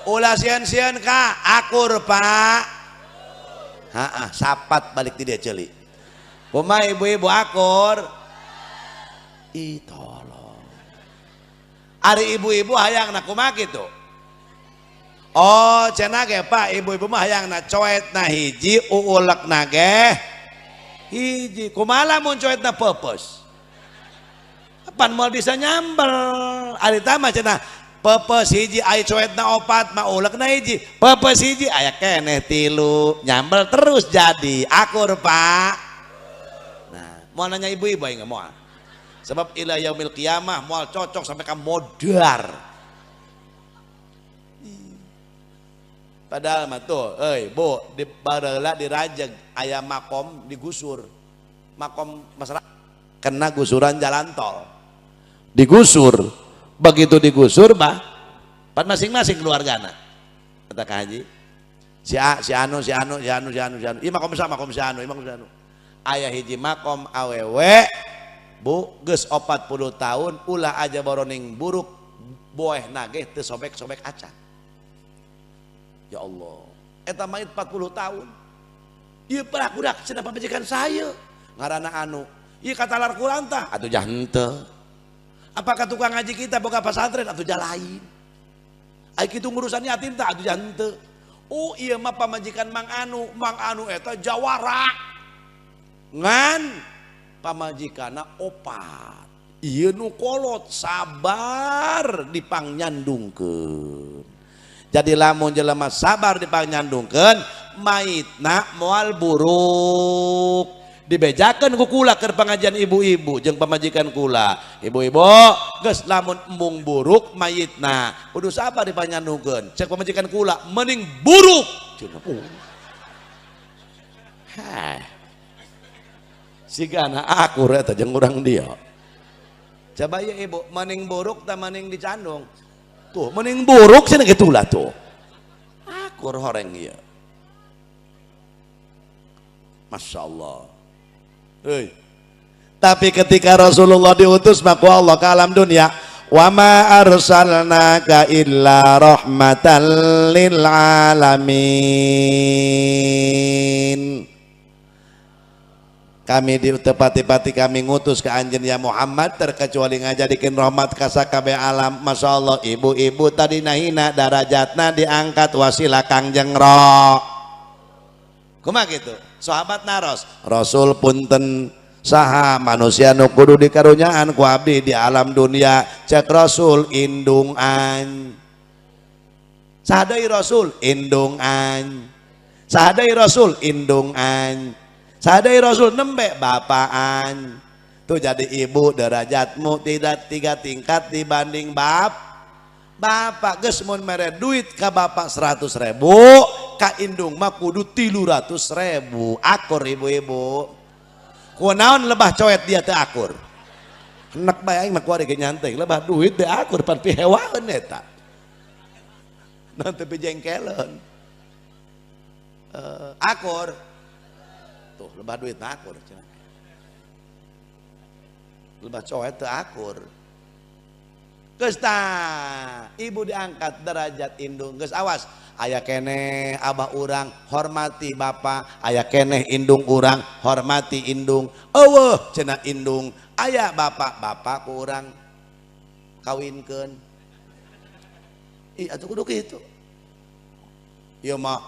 Ulah sieun-sieun ka, akur pak. Heeh, sapat balik ti dia ceuli. Kumaha ibu-ibu akur? Ih tolong. Ari ibu-ibu hayangna kumaha kitu? Oh, cenah ge Pak, ibu-ibu mah hayangna coetna hiji, uulekna ge hiji. Kumaha lamun coetna pepes? Pan moal bisa nyambel. Ari tah mah cenah pepes hiji aya coetna 4 mah ulekna hiji. Pepes hiji aya keneh 3, nyambel terus jadi. Akur, Pak. Nah, moal nanya ibu-ibu aya moal. Sebab ila yaumil qiyamah moal cocok sampai ka modar. Padahal mah tuh, Bu, di bareula dirajeg aya makom digusur. Makom masyarakat kena gusuran jalan tol. Digusur. Begitu digusur mah pan masing-masing keluargana. Kata Kak Haji. Si A, si Anu. Ieu makom si Anu, Aya hiji makom awewe, Bu, geus 40 tahun ulah aja boroning buruk boehna ge teu sobek-sobek acan. Ya Allah, eta mait 40 tahun. Ieu perakudak cenah pamajikan saya. Ngaranna Anu. Ieu katalar Quran tah atuh jah henteu. Apakah tukang ngaji kita boga pesantren atuh jah lain. Ai kitu ngurusan yatim tah atuh jah henteu. Oh, ieu mah pamajikan Mang Anu. Mang Anu eta jawara. Ngan pamajikanna 4. Ieu nu kolot sabar dipangnyanddungkeun. Jadi lamun jelema sabar dipanyandungkeun maitna moal buruk dibejakeun ku kula keur pengajian ibu-ibu jeung pamajikan kula. Ibu-ibu geus lamun embung buruk maitna kudu sabar dipanyandungkeun. Cek pamajikan kula mending buruk cenah. Sigana akur eta jeung urang dia. Coba ya ibu, mending buruk tah mending dicandung. Tuh, mending buruk sih gitu lah tuh. Akur horeng ya. Masya Allah. Tapi ketika Rasulullah diutus maka Allah ke alam dunia, wa ma arsalnaka illa rahmatan lil alamin. Kami ditepati-pati kami ngutus ke anjeun ya Muhammad terkecuali ngajadikeun rahmat ka sakabeh alam. Masya Allah, ibu-ibu tadi nahina darajatna diangkat wasilah Kangjeng Ro. Kumaha gitu? Sahabat naros, Rasul punten saha manusia nu kudu dikarunyaan ku abdi di alam dunia. Cek Rasul indung an. Saha deui Rasul indung an. Saha deui Rasul indung an. Sadai Rasul nembe bapaan. Tuh jadi ibu derajatmu tidak 3 tingkat dibanding bapak. Geus mun mere duit ka bapak 100.000, ka indung mah kudu 300.000. Akur ibu-ibu. Kunaon lebah coet dia teu akur. Hendak bae aing mah kuari ge nyantai, lebah duit teu akur pan pihewaeun eta. Nanti pijengkeleun. Akur. Tuh lebah duit akur cenah. Lebah coet teu akur. Geus tah ibu diangkat derajat indung. Geus awas aya keneh abah urang hormati bapak, aya keneh indung urang hormati indung. Eueuh cenah indung aya bapak ku urang kawinkeun. Ih atuh kudu kitu. Ieu mah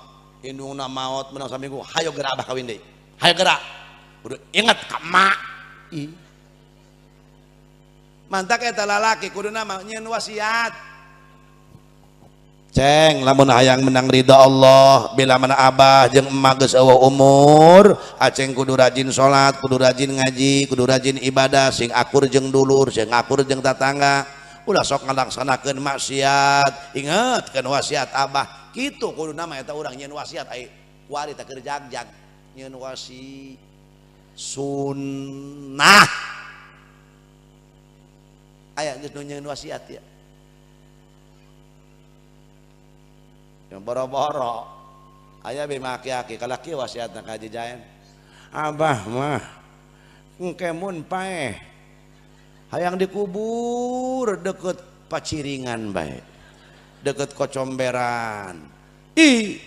indungna maot menang saminggu hayo gerak abah kawin deui hayo gerak kudu ingat ka mak mantak eta lalaki kuduna mah nyeun wasiat ceng lamun hayang menang ridha Allah bila mana abah jeung emak geus eueuh umur aceng kudu rajin salat kudu rajin ngaji kudu rajin ibadah sing akur jeung dulur sing akur jeung tatangga ulah sok ngalaksanakeun maksiat ingetkeun wasiat abah kitu kuduna mah eta urang nyeun wasiat ai wari teh keur jagjag nyeun wasi sunnah aya geus nu nyeun wasiat ya yang boro-boro aya be maki-aki kalaki wasiatna ka Haji Jaen abah mah engke mun paeh hayang dikubur deket Paciringan bae deket Kocomberan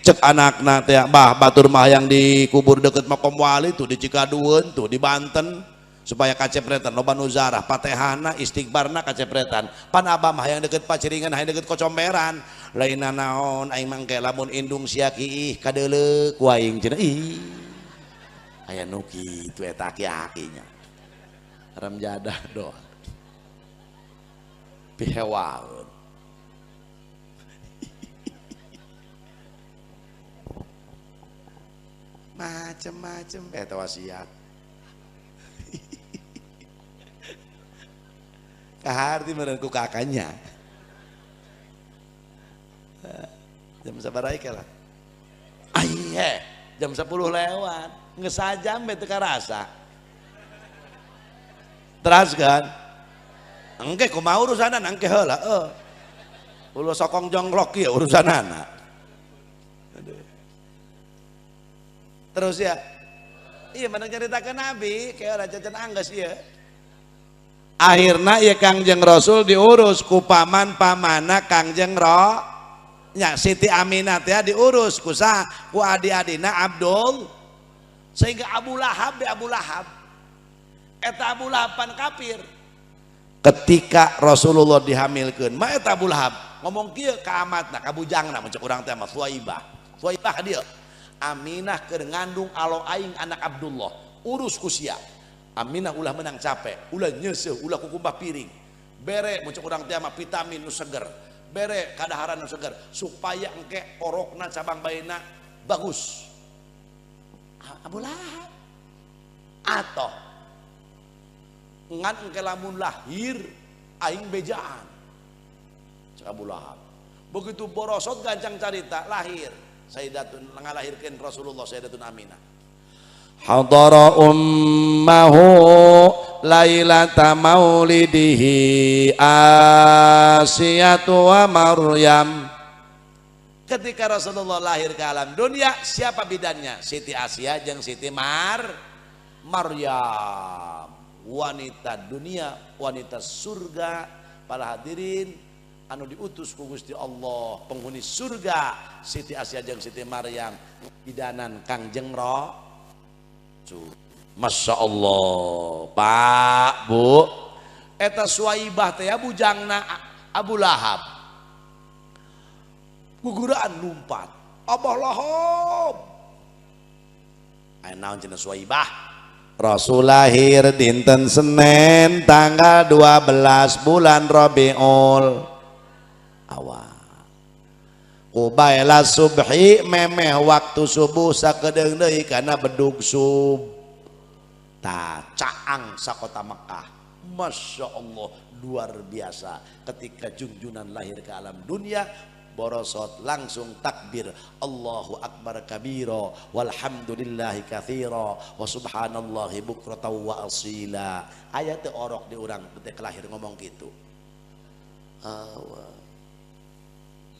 cek anakna teh bah batur mah hayang dikubur deket Makom Wali tuh di Cikadueun tuh di Banten supaya kacepretan loba nu zarah patehana istighbarna kacepretan pan abah mah hayang deket Paciringan hayang deket Kocomberan lainna naon aing mangke lamun indung sia kiih kadeuleu ku aing cenah aya nu kitu eta aki-akinya ramjadah doh pihewaeun macem-macem eta wasiat kaharti meureun ku kakanya jam sabaraha lah aye jam 10 lewat geus sajam teu karasa teras kan engke kumaha urusanan engke heula ulah sokong jonglok ieu urusanana terus ya iya mana nyaritakeun Nabi kayak rajajan angges ieu akhirna ieu Kangjeng Rasul diurus ku paman-pamana Kangjeng nya Siti Aminah teh diurus ku ku adi-adina Abdul sehingga Abu Lahab eta Abu Lahab pan kafir ketika Rasulullah dihamilkeun mah eta Abu Lahab ngomong kieu ka amatna ka bujangna mun cek urang teh mah Suwaibah ka dieu Aminah keur ngandung alo aing anak Abdullah urus ku sia Aminah ulah menang capek ulah nyeuseum ulah kukumbah piring bere mun cek urang teh mah vitamin nu seger bere kadaharan nu seger supaya engke orokna cabang baina bagus Abu Lahab atoh ngan engke lamun lahir aing bejaan cek Abu Lahab begitu borosot gancang carita lahir Sayyidatun ngalahirkeun Rasulullah Sayyidatun Aminah hadara ummahu lailata maulidihi Asiyatu wa Maryam ketika Rasulullah lahir ke alam dunia siapa bidannya Siti Asia jeung Siti Maryam wanita dunia wanita surga para hadirin anu diutus ku Gusti Allah penghuni surga Siti Asia jeung Siti Maryam bidanan Kangjeng Masya Allah Pak Bu eta Suwaibah teh bujangna Abu Lahab guguraan lumpat Abah Lahab aya naon cenah Suwaibah Rasul lahir dinten Senin tanggal 12 bulan Rabiul Awal Qubaila subhi memeh waktu subuh sakedeung deui kana bedug sub ta caang sakota Mekah Masya Allah luar biasa ketika junjunan lahir ke alam dunia borosot langsung takbir Allahu akbar kabira walhamdulillahi katsira wa subhanallahi bukratan wa asila aya teu orok di urang teh lahir ngomong kitu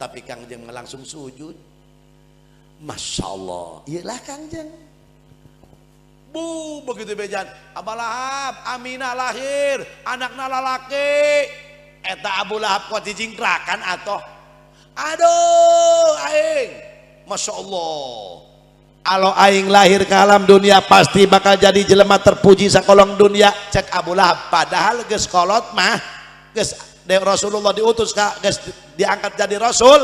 tapi Kangjeng langsung sujud Masya Allah iyalah Kangjeng bu begitu bejan Abu Lahab Aminah lahir anakna lalaki eta Abu Lahab kuat dijingkrakan atoh aduh aing Masya Allah kalau aing lahir ke alam dunia pasti bakal jadi jelema terpuji sakolong dunia cek Abu Lahab padahal geus kolot mah geus Rasulullah diutus geus diangkat jadi Rasul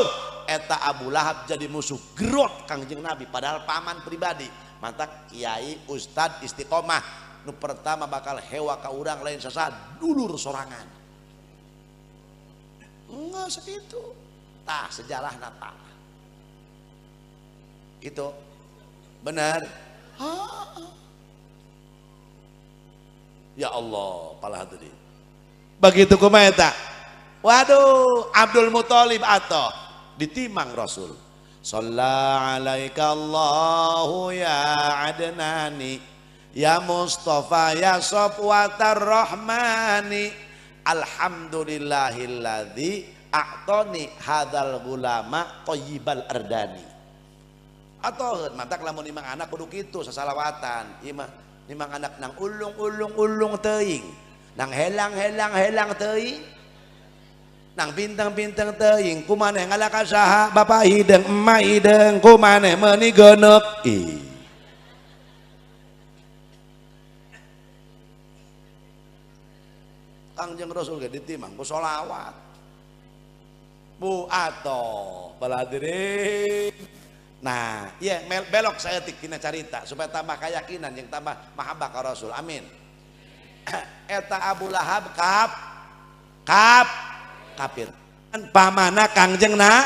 eta Abu Lahab jadi musuh gerot Kangjeng Nabi padahal paman pribadi. Mantap kiai ustad istiqomah nu pertama bakal hewa ka urang lain sasa dulur sorangan. Enggak segitu. Tah sejarah nata. Itu benar. Ya Allah, pala hadirin. Begitu kumaha eta? Waduh, Abdul Muthalib atoh ditimang Rasul. Shalla alaika Allahu ya Adnani ya Mustafa ya Safwatar Rahmani alhamdulillahilladzi a'tani hadzal gulama thayyibal ardani. Atoh mantak lamun imang anak kudu kitu sasalawatan. Imang anak nang ulung teuing, nang helang teuing. Nang bintang-bintang teuing kumaneh ngalaka saha bapak hideung emak hideung kumaneh meuni geuneuk Kangjeng Rasul ge ditimang ku sholawat bu atoh baladirin. Nah iya belok saeutik tina carita supaya tambah keyakinan jeung tambah mahabbah ka Rasul amin. Eta Abu Lahab kafir pamana Kangjengna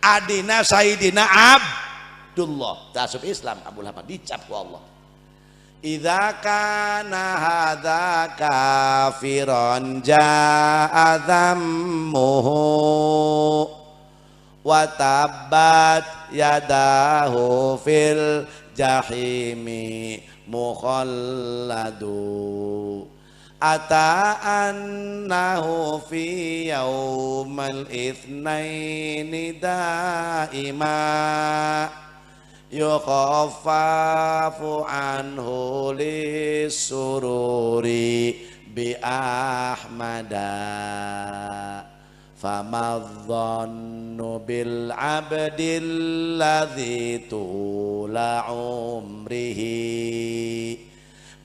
adina Sayyidina Abdullah tasub Islam Abu Lahab dicap ku Allah. Idza kana hadza kafiran jaa dzammuhu wa tabbat yadahu fil jahimi mukhalladu ata annahu fi yaumal itsnaini daima yukhaffafu anhu lisururi bi ahmada famadhannu bil abdil ladzi tula umrihi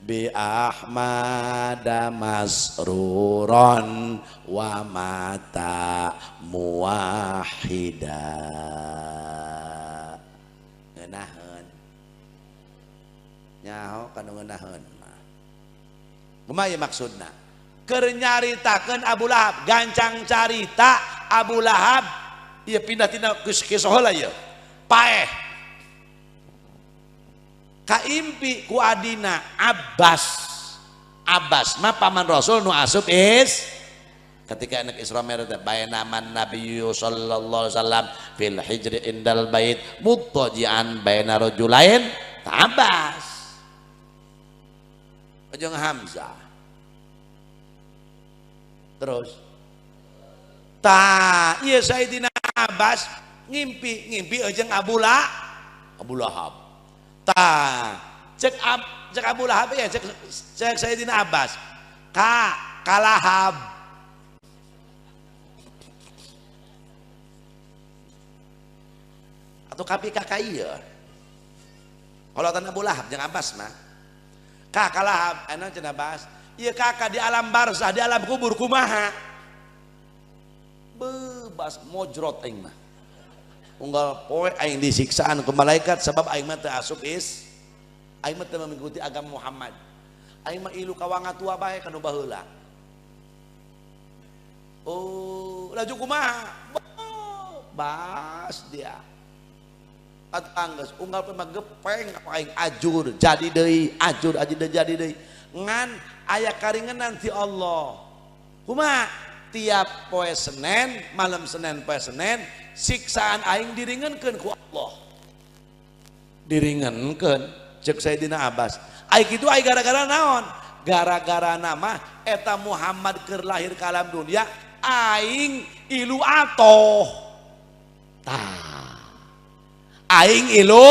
bi ahmada masruron wa mata muwahhida. Ngeunaheun nyaho kana ngeunaheun mah kumaha ieu maksudna keur nyaritakeun Abu Lahab gancang carita Abu Lahab ieu pindah tina kisah heula ieu paeh kaimpi ku adina Abbas mah paman Rasul nu asup ketika anak Isra Mi'raj bainaman nabiyyu sallallahu alaihi wasallam fil hijri indal bait muttaji'an baina rajulain Abbas jeung Hamzah terus ieu Sayyidina Abbas ngimpi jeung Abu Lahab cek Abu Lahab ya cek Sayyidina Abbas kalahab atau kapi kakak iya kalau tanah Abu Lahab jeung Abbas mah kalahab anu cenah Abbas ieu kakak di alam barzah di alam kubur kumaha bebas mojrot aing mah unggal poe aing disiksaan ku malaikat sebab aing mah teu asup aing mah teu mengikuti agama Muhammad aing mah ilu ka wangatua bae kanu baheula laju kumaha bas dia atanggeus unggal pe mah gepeng aing ajur jadi deui ajur jadi deui ngan aya karingenan ti Allah kumaha tiap poe Senen malam Senen poe Senen siksaan aing diringankeun ku Allah diringankeun cek Sayyidina Abbas aing kitu aing gara-gara naon gara-gara nama eta Muhammad keur lahir ka alam dunia aing ilu atoh aing ilu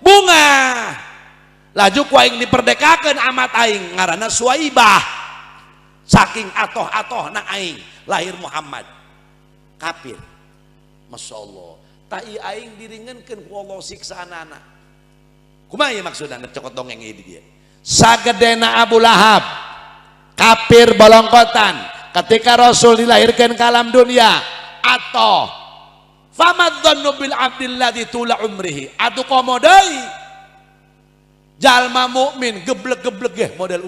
bunga laju ku aing diperdekakeun amat aing ngaranna Suwaibah saking atoh-atoh na aing lahir Muhammad kafir Masya Allah tai aing diringankeun ku Allah siksaanana kumaha ieu maksudna cokot dongeng ieu dia sagedena Abu Lahab kafir bolongkotan ketika Rasul dilahirkan ke alam dunia, atau famadzannu bil abdilladzi tula umrihi, atuh komodai jalma mukmin geblek-geblek ge model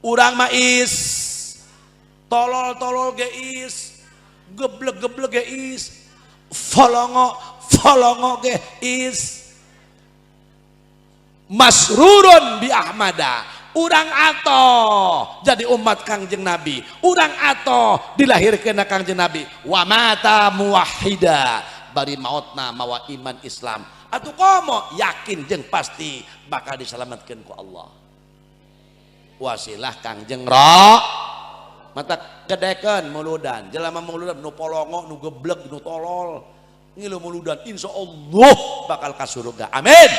urang mah is tolol-tolol ge is, geblek-geblek ge is, folongo ge is, masrurun bi ahmada, urang atoh jadi umat Kangjeng Nabi, urang atoh dilahirkeun Kangjeng Nabi, wa mata muwahhida, bari mautna mawa iman Islam, atuh komo yakin jeung pasti bakal diselamatkeun ku Allah. Wasilah Kangjeng mata kedekeun muludan, jelema muludan nu polongo, nu geblek, nu tolol, ngilu muludan insyaallah bakal ka surga. Amin.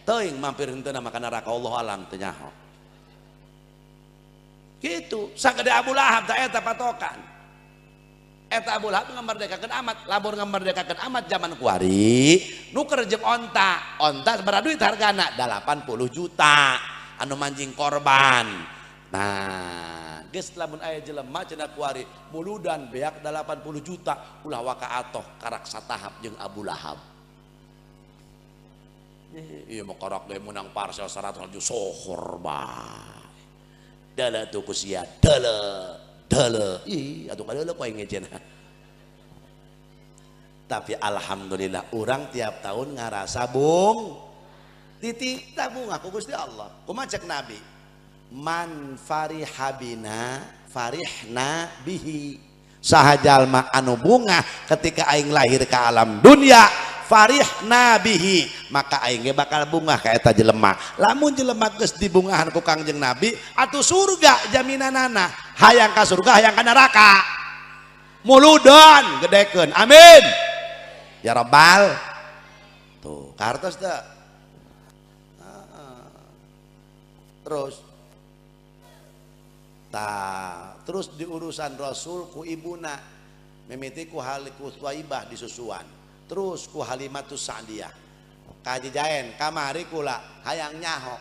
Teuing mampir henteu na ka neraka, Allah alam teu nyaho. Kitu, sagede Abu Lahab teh eta patokan. Eta Abu Lahab ngamerdekakeun amat, lamun ngamerdekakeun amat zaman kuari, nuker jeung onta sabaraha duit hargana? 80 juta anu manjing korban. Nah, geus lamun aya jelema cenah kuari muludan beak 80 juta ulah wakaatoh karak satahap jeung Abu Lahab. Iya mau karak ge menang parsel 100 juta sohor bae. Dala tuh kusia dala. Ih, atuh kadeuleuk wae ngejeuna. Tapi alhamdulillah urang tiap tahun ngarasa titik tabung aku Gusti Allah. Kumaha cek Nabi? Man farihabina farihna bihi. Saha jalma anu bunga ketika aing lahir ke alam dunia, farihna bihi, maka aing ge bakal bunga ka eta jelema. Lamun jelema geus dibungahan ku Kangjeng Nabi, atuh surga jaminanana. Hayang ka surga, hayang ka neraka. Muludan gedekeun. Amin. Ya Rabbal. Tuh, kartos teh. Terus di urusan Rasul ku ibuna mimiti ku Thaibah disusuan, terus ku Halimatus Sa'diyah kajijaen kamari kula hayang nyaho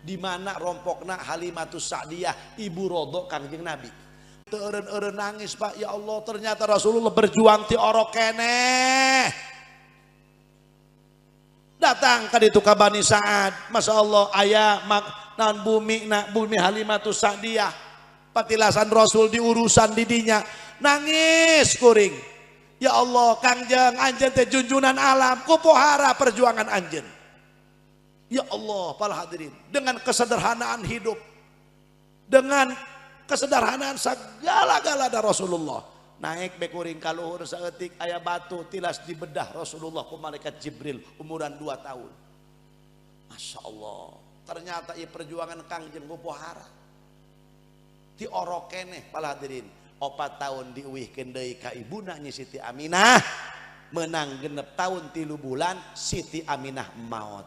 di mana rompokna Halimatus Sa'diyah ibu rodok Kangjeng Nabi. Eureun-eureun nangis, Pak, ya Allah ternyata Rasulullah berjuang ti orok keneh. Datang ka ditu ka Bani Sa'ad, Masya Allah aya nan bumi Halimatus Sa'diyah, patilasan Rasul diurusan didinya, nangis kuring. Ya Allah Kangjeng, anjeun teh junjunan alam, kupohara perjuangan anjeun. Ya Allah para hadirin, dengan kesederhanaan hidup, dengan kesederhanaan segala-galana Rasulullah, naik bekuring ka luhur saeutik aya batu tilas dibedah Rasulullah ku malaikat Jibril umuran 2 tahun. Masya Allah, ternyata ieu perjuangan Kangjeng kupohara ti orok keneh para hadirin. 4 tahun diuwihkeun deui ka ibuna nyi Siti Aminah, menang 6 tahun 3 bulan Siti Aminah maot.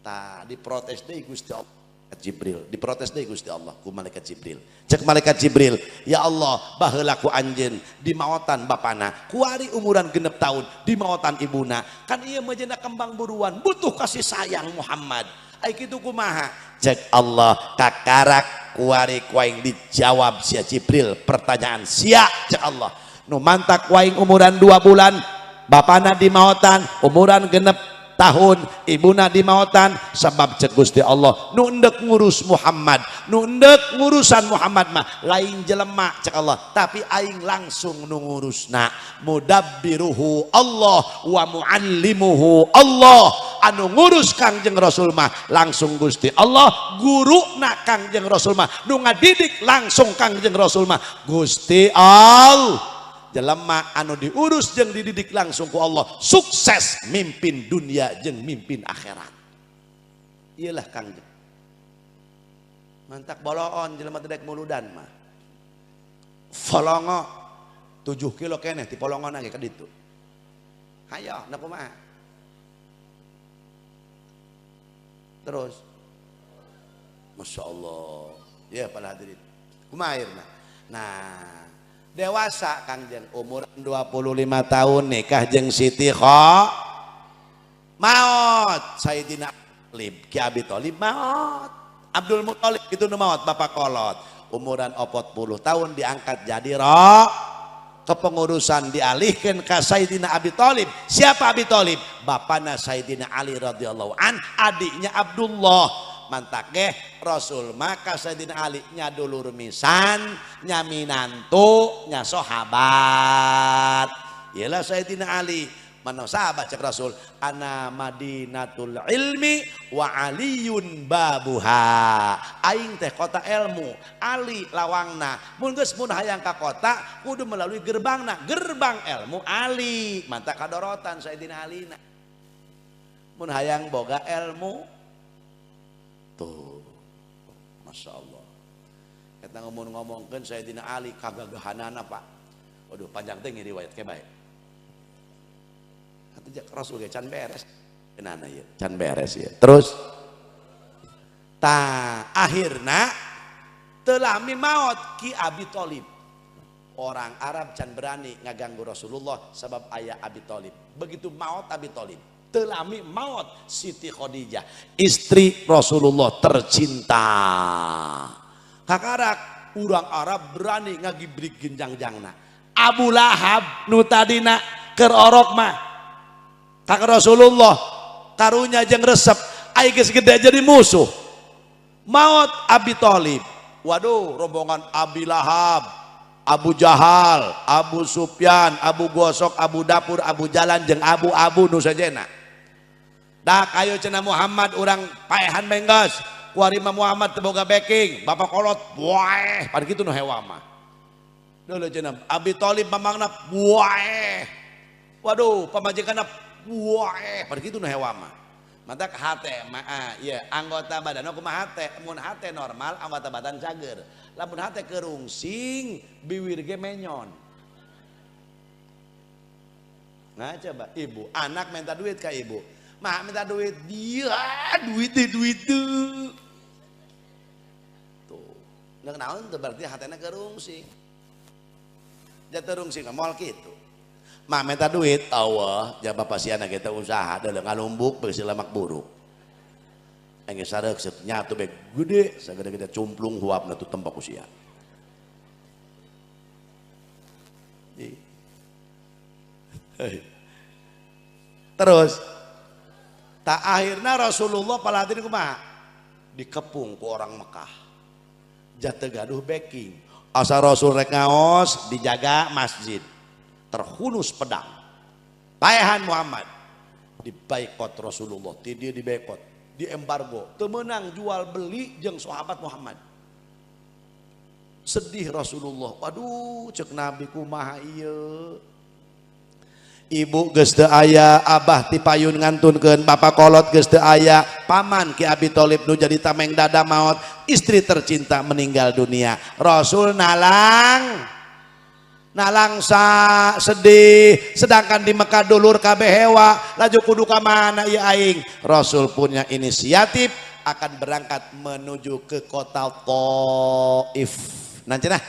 Tah diprotes deui Gusti Allah Jibril, diprotes deui Gusti Allah ku malaikat Jibril. Cek malaikat Jibril, ya Allah baheula ku anjeun di maotan bapana kuari umuran 6 tahun di maotan ibuna, kan ieu mah cenah kembang buruan butuh kasih sayang Muhammad. Ai kitu kumaha? Cek Allah kakarak kuari kuaing dijawab sia Jibril pertanyaan sia cek Allah. Nu mantak kuaing umuran 2 bulan bapana di maotan umuran 6 tahun ibuna di maotan, sebab cek Gusti Allah nu endek ngurus Muhammad, nu endek ngurusan Muhammad mah lain jelema cek Allah, tapi aing langsung nu ngurusna. Mudabbiruhu Allah wa muallimuhu Allah, anu ngurus Kangjeng Rasul mah langsung Gusti Allah, guruna Kangjeng Rasul mah nu ngadidik langsung Kangjeng Rasul mah Gusti Allah. Jelema anu diurus jeung dididik langsung ku Allah sukses mimpin dunia jeung mimpin akhirat. Iyalah Kangjeng. Mantak boloon jelema teh dek muludan mah. Folongo 7 kilo keneh ti polongona ge ka ditu. Hayo na kumaha? Terus Masya Allah. Ya para hadirin. Kumaha ayeuna? Nah, dewasa Kangjeng umur 25 tahun nikah jeung Siti maot Sayyidina Ki Abi Thalib maot, Abdul Muthalib kitu nu maot bapak kolot umuran 40 tahun diangkat jadi kepengurusan dialihkan ke Sayyidina Abi Thalib. Siapa Abi Thalib? Bapana Sayyidina Ali radhiyallahu an, adiknya Abdullah. Mantak geh Rasul maka Sayyidina Ali nya dulur misan, nya minantu, nya sahabat. Ialah Sayyidina Ali. Mana sahabat cek Rasul, ana madinatul ilmi wa aliyun babuha. Aing teh kota ilmu, Ali lawangna. Mun geus mun hayang ka kota kudu melalui gerbangna, gerbang ilmu Ali. Manta kadorotan Sayyidina Alina. Mun hayang boga ilmu tuh, Masya Allah. Kita ngomongkeun Sayyidina Ali kagagahanana Pak. Waduh panjang teh riwayat ke bae. Rasul ge can beres. Kenana ya? Can beres ya. Terus akhirna telami maut ki Abi Thalib. Orang Arab can berani ngaganggu Rasulullah sebab ayah Abi Thalib. Begitu maut Abi Thalib, telami maut Siti Khadijah, istri Rasulullah tercinta. Kakarak urang Arab berani ngagibrik genjang-jangna. Abu Lahab nu tadina keur orok mah Kak Rasulullah karunya jeung resep aya geus gede jadi musuh. Maut Abi Thalib. Waduh, rombongan Abi Lahab, Abu Jahal, Abu Sufyan, Abu Gosok, Abu Dapur, Abu Jalan jeung Abu-abu nu sajena. Dak ayo cenah Muhammad urang paehan menggas. Kuari Imam Muhammad teu boga backing, bapak kolot buah, pan kitu nu hewa mah. Deuleu cenah Abi Thalib mamangna buah. Waduh, pamajikanna wah, pada gitu nah hewa mah. Mata hate mah ya anggota badan kumaha hate, mun hate normal anggota badan cager. Lamun hate kerungsing, biwir ge menyon. Nah coba ibu, anak minta duit ka ibu. Mah minta duit, dia duit tuh. Tuh. Ngeuk naon teh berarti hatena kerungsing. Jatuh rungsing moal kitu. Mah minta duit, Allah, jangan bapak si anak kita usaha, dalam ngalumbuk, bersih lemak buruk. Enggak sarek nyatu baik gede, segede-gede cumplung huap natu tempat usia. Terus, tak akhirnya Rasulullah palatin kumaha dikepung ku orang Mekah. Jatuh gaduh backing. Asal Rasul rek ngaos dijaga masjid. Terhunus pedang paehan Muhammad dibaikot Rasulullah, dia dibaikot, di embargo, temenang jual beli jeung sahabat Muhammad. Sedih Rasulullah, waduh cek Nabi kumaha ieu. Ibu geus teu aya, abah ti payun ngantunkeun, bapak kolot geus teu aya, paman ki Abi Thalib nu jadi tameng dada maut, istri tercinta meninggal dunia. Rasul nalang sedih, sedangkan di Mekah dulur kabeh hewa, laju kudu ka mana ieu aing. Rasul punya inisiatif akan berangkat menuju ke kota Thaif. Naon cenah?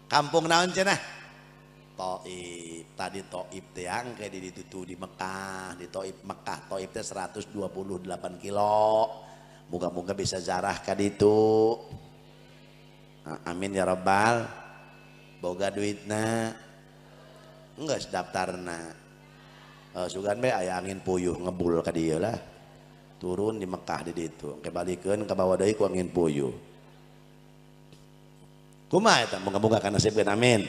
Kampung naon cenah? Thaif. Tadi Thaif teh angke di ditu di Mekah, di Thaif Mekah. Thaif teh 128 kilo. Moga-moga bisa zarah ka ditu. Amin ya rabbal. Boga duitna enggak daftarna sugan be aya angin puyuh ngebul ka dieu lah turun di Mekah di ditu kebalikeun ka bawah deui ku angin puyuh kumaha eta moga-moga kana nasibkeun amin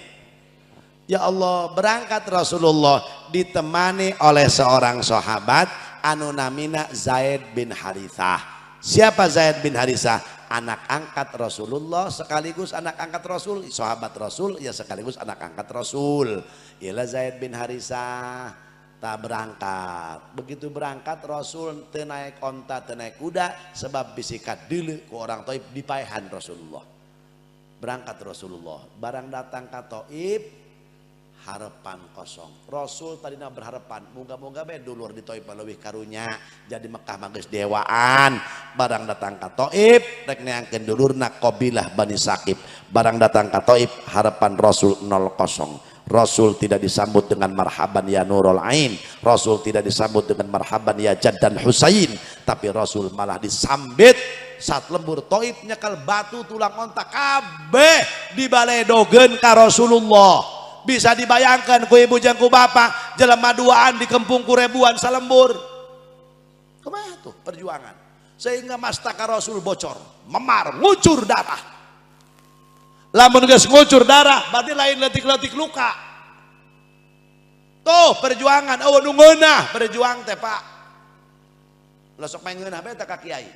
ya Allah. Berangkat Rasulullah ditemani oleh seorang sahabat anu namina Zaid bin Harithah. Siapa Zaid bin Harithah? Anak angkat Rasulullah sekaligus anak angkat Rasul, sahabat Rasul ya sekaligus anak angkat Rasul. Ialah Zaid bin Harithah. Tak berangkat. Begitu berangkat Rasul teu naik onta, teu naik kuda sebab bisikat deuleu ku orang Thaif dipaehan Rasulullah. Berangkat Rasulullah, barang datang ka Thaif harapan kosong. Rasul tadina berharapan moga-moga bae dulur di Thaif leuwih karunya jadi Mekah mah geus dewaan. Barang datang ka Thaif rek neangkeun dulurna qabilah Bani Saqib. Barang datang ka Thaif harapan Rasul 0-0. Rasul tidak disambut dengan marhaban ya nurul ain. Rasul tidak disambut dengan marhaban ya Jad dan Husain, tapi Rasul malah disambit saat lembur Taif nyekal batu tulang ontak kabeh dibaledogen ka Rasulullah. Bisa dibayangkan ku ibu jeung ku bapak jelema duaan di kempung ku ribuan salembur. Kumaha tuh perjuangan sehingga mastaka Rasul bocor, memar, ngucur darah. Lamun geus ngucur darah berarti lain letik-letik luka. Tuh perjuangan eueuh nu ngeunah berjuang teh Pak. Ulah sok main ngeunah bae teh ka kiai.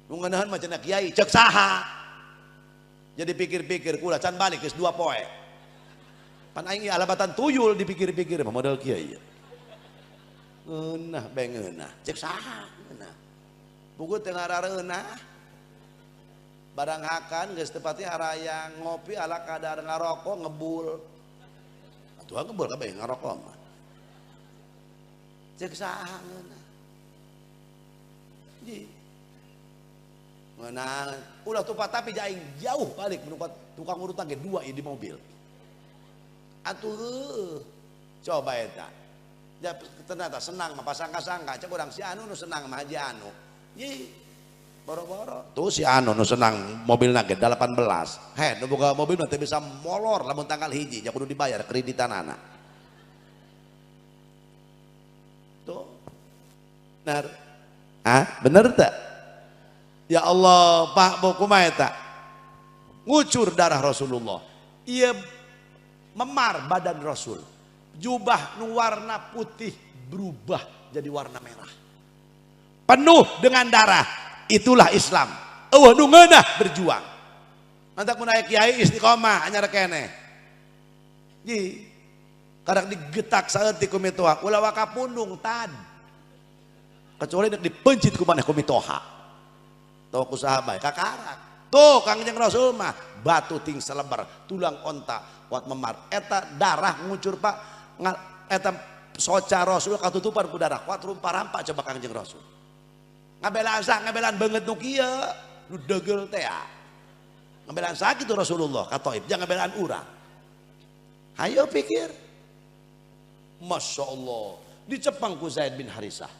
Nu ngeunaheun mah cenah kiai ceuk saha. Jadi pikir-pikir kula can balik geus 2 poe. Pan aing alabatan tuyul dipikir-pikir mah modal kiai. Ngeunah bae ngeunah, cek saha ngeunah. Puguh teu ngarareunah. Barang hakan geus teu pati arayang ngopi ala kadar ngarokok ngebul. Atuh ngebul kabeh ngarokok mah. Cek saha ngeunah. Ji. Ngeunah ulah tupat tapi aing jauh balik menukat tukang urutan ge 2 di mobil. Atuh coba eta ya ternyata senang mah pasangka-sangka cek urang si anu nu senang mah Haji Anu ye boro-boro tuh si Anu nu senang mobilna ge 18 nu boga mobil mah teu bisa molor lamun tanggal 1 nya kudu dibayar kreditanana tuh bener bener teh ya Allah Pak boku mah eta ngucur darah Rasulullah ieu memar badan Rasul, jubah nu warna putih berubah jadi warna merah, penuh dengan darah. Itulah Islam. Eueuh nu ngeunah berjuang. Mantak mun aya kiai istiqomah anyar keneh. Ji, kadang digetak saeutik ku mitoha, ulah waka pundung tad. Kecuali nek dipencit ku maneh ku mitoha. Tong ku sahabat kakarak. Tuh Kangjeng Rasul mah batu ting selebar, tulang onta kuat memar. Eta darah ngucur Pak. Eta soca Rasul katutupan ku darah. Kuat rumpah-rampah coba Kangjeng Rasul. Ngabelaan sah, ngabelaan banget nu kieu, nu deugel teh. Ngabelaan sakitu Rasulullah ka Taif, jangan ngabelaan urang. Hayo pikir. Masya Allah, dicepang ku Zaid bin Harisah.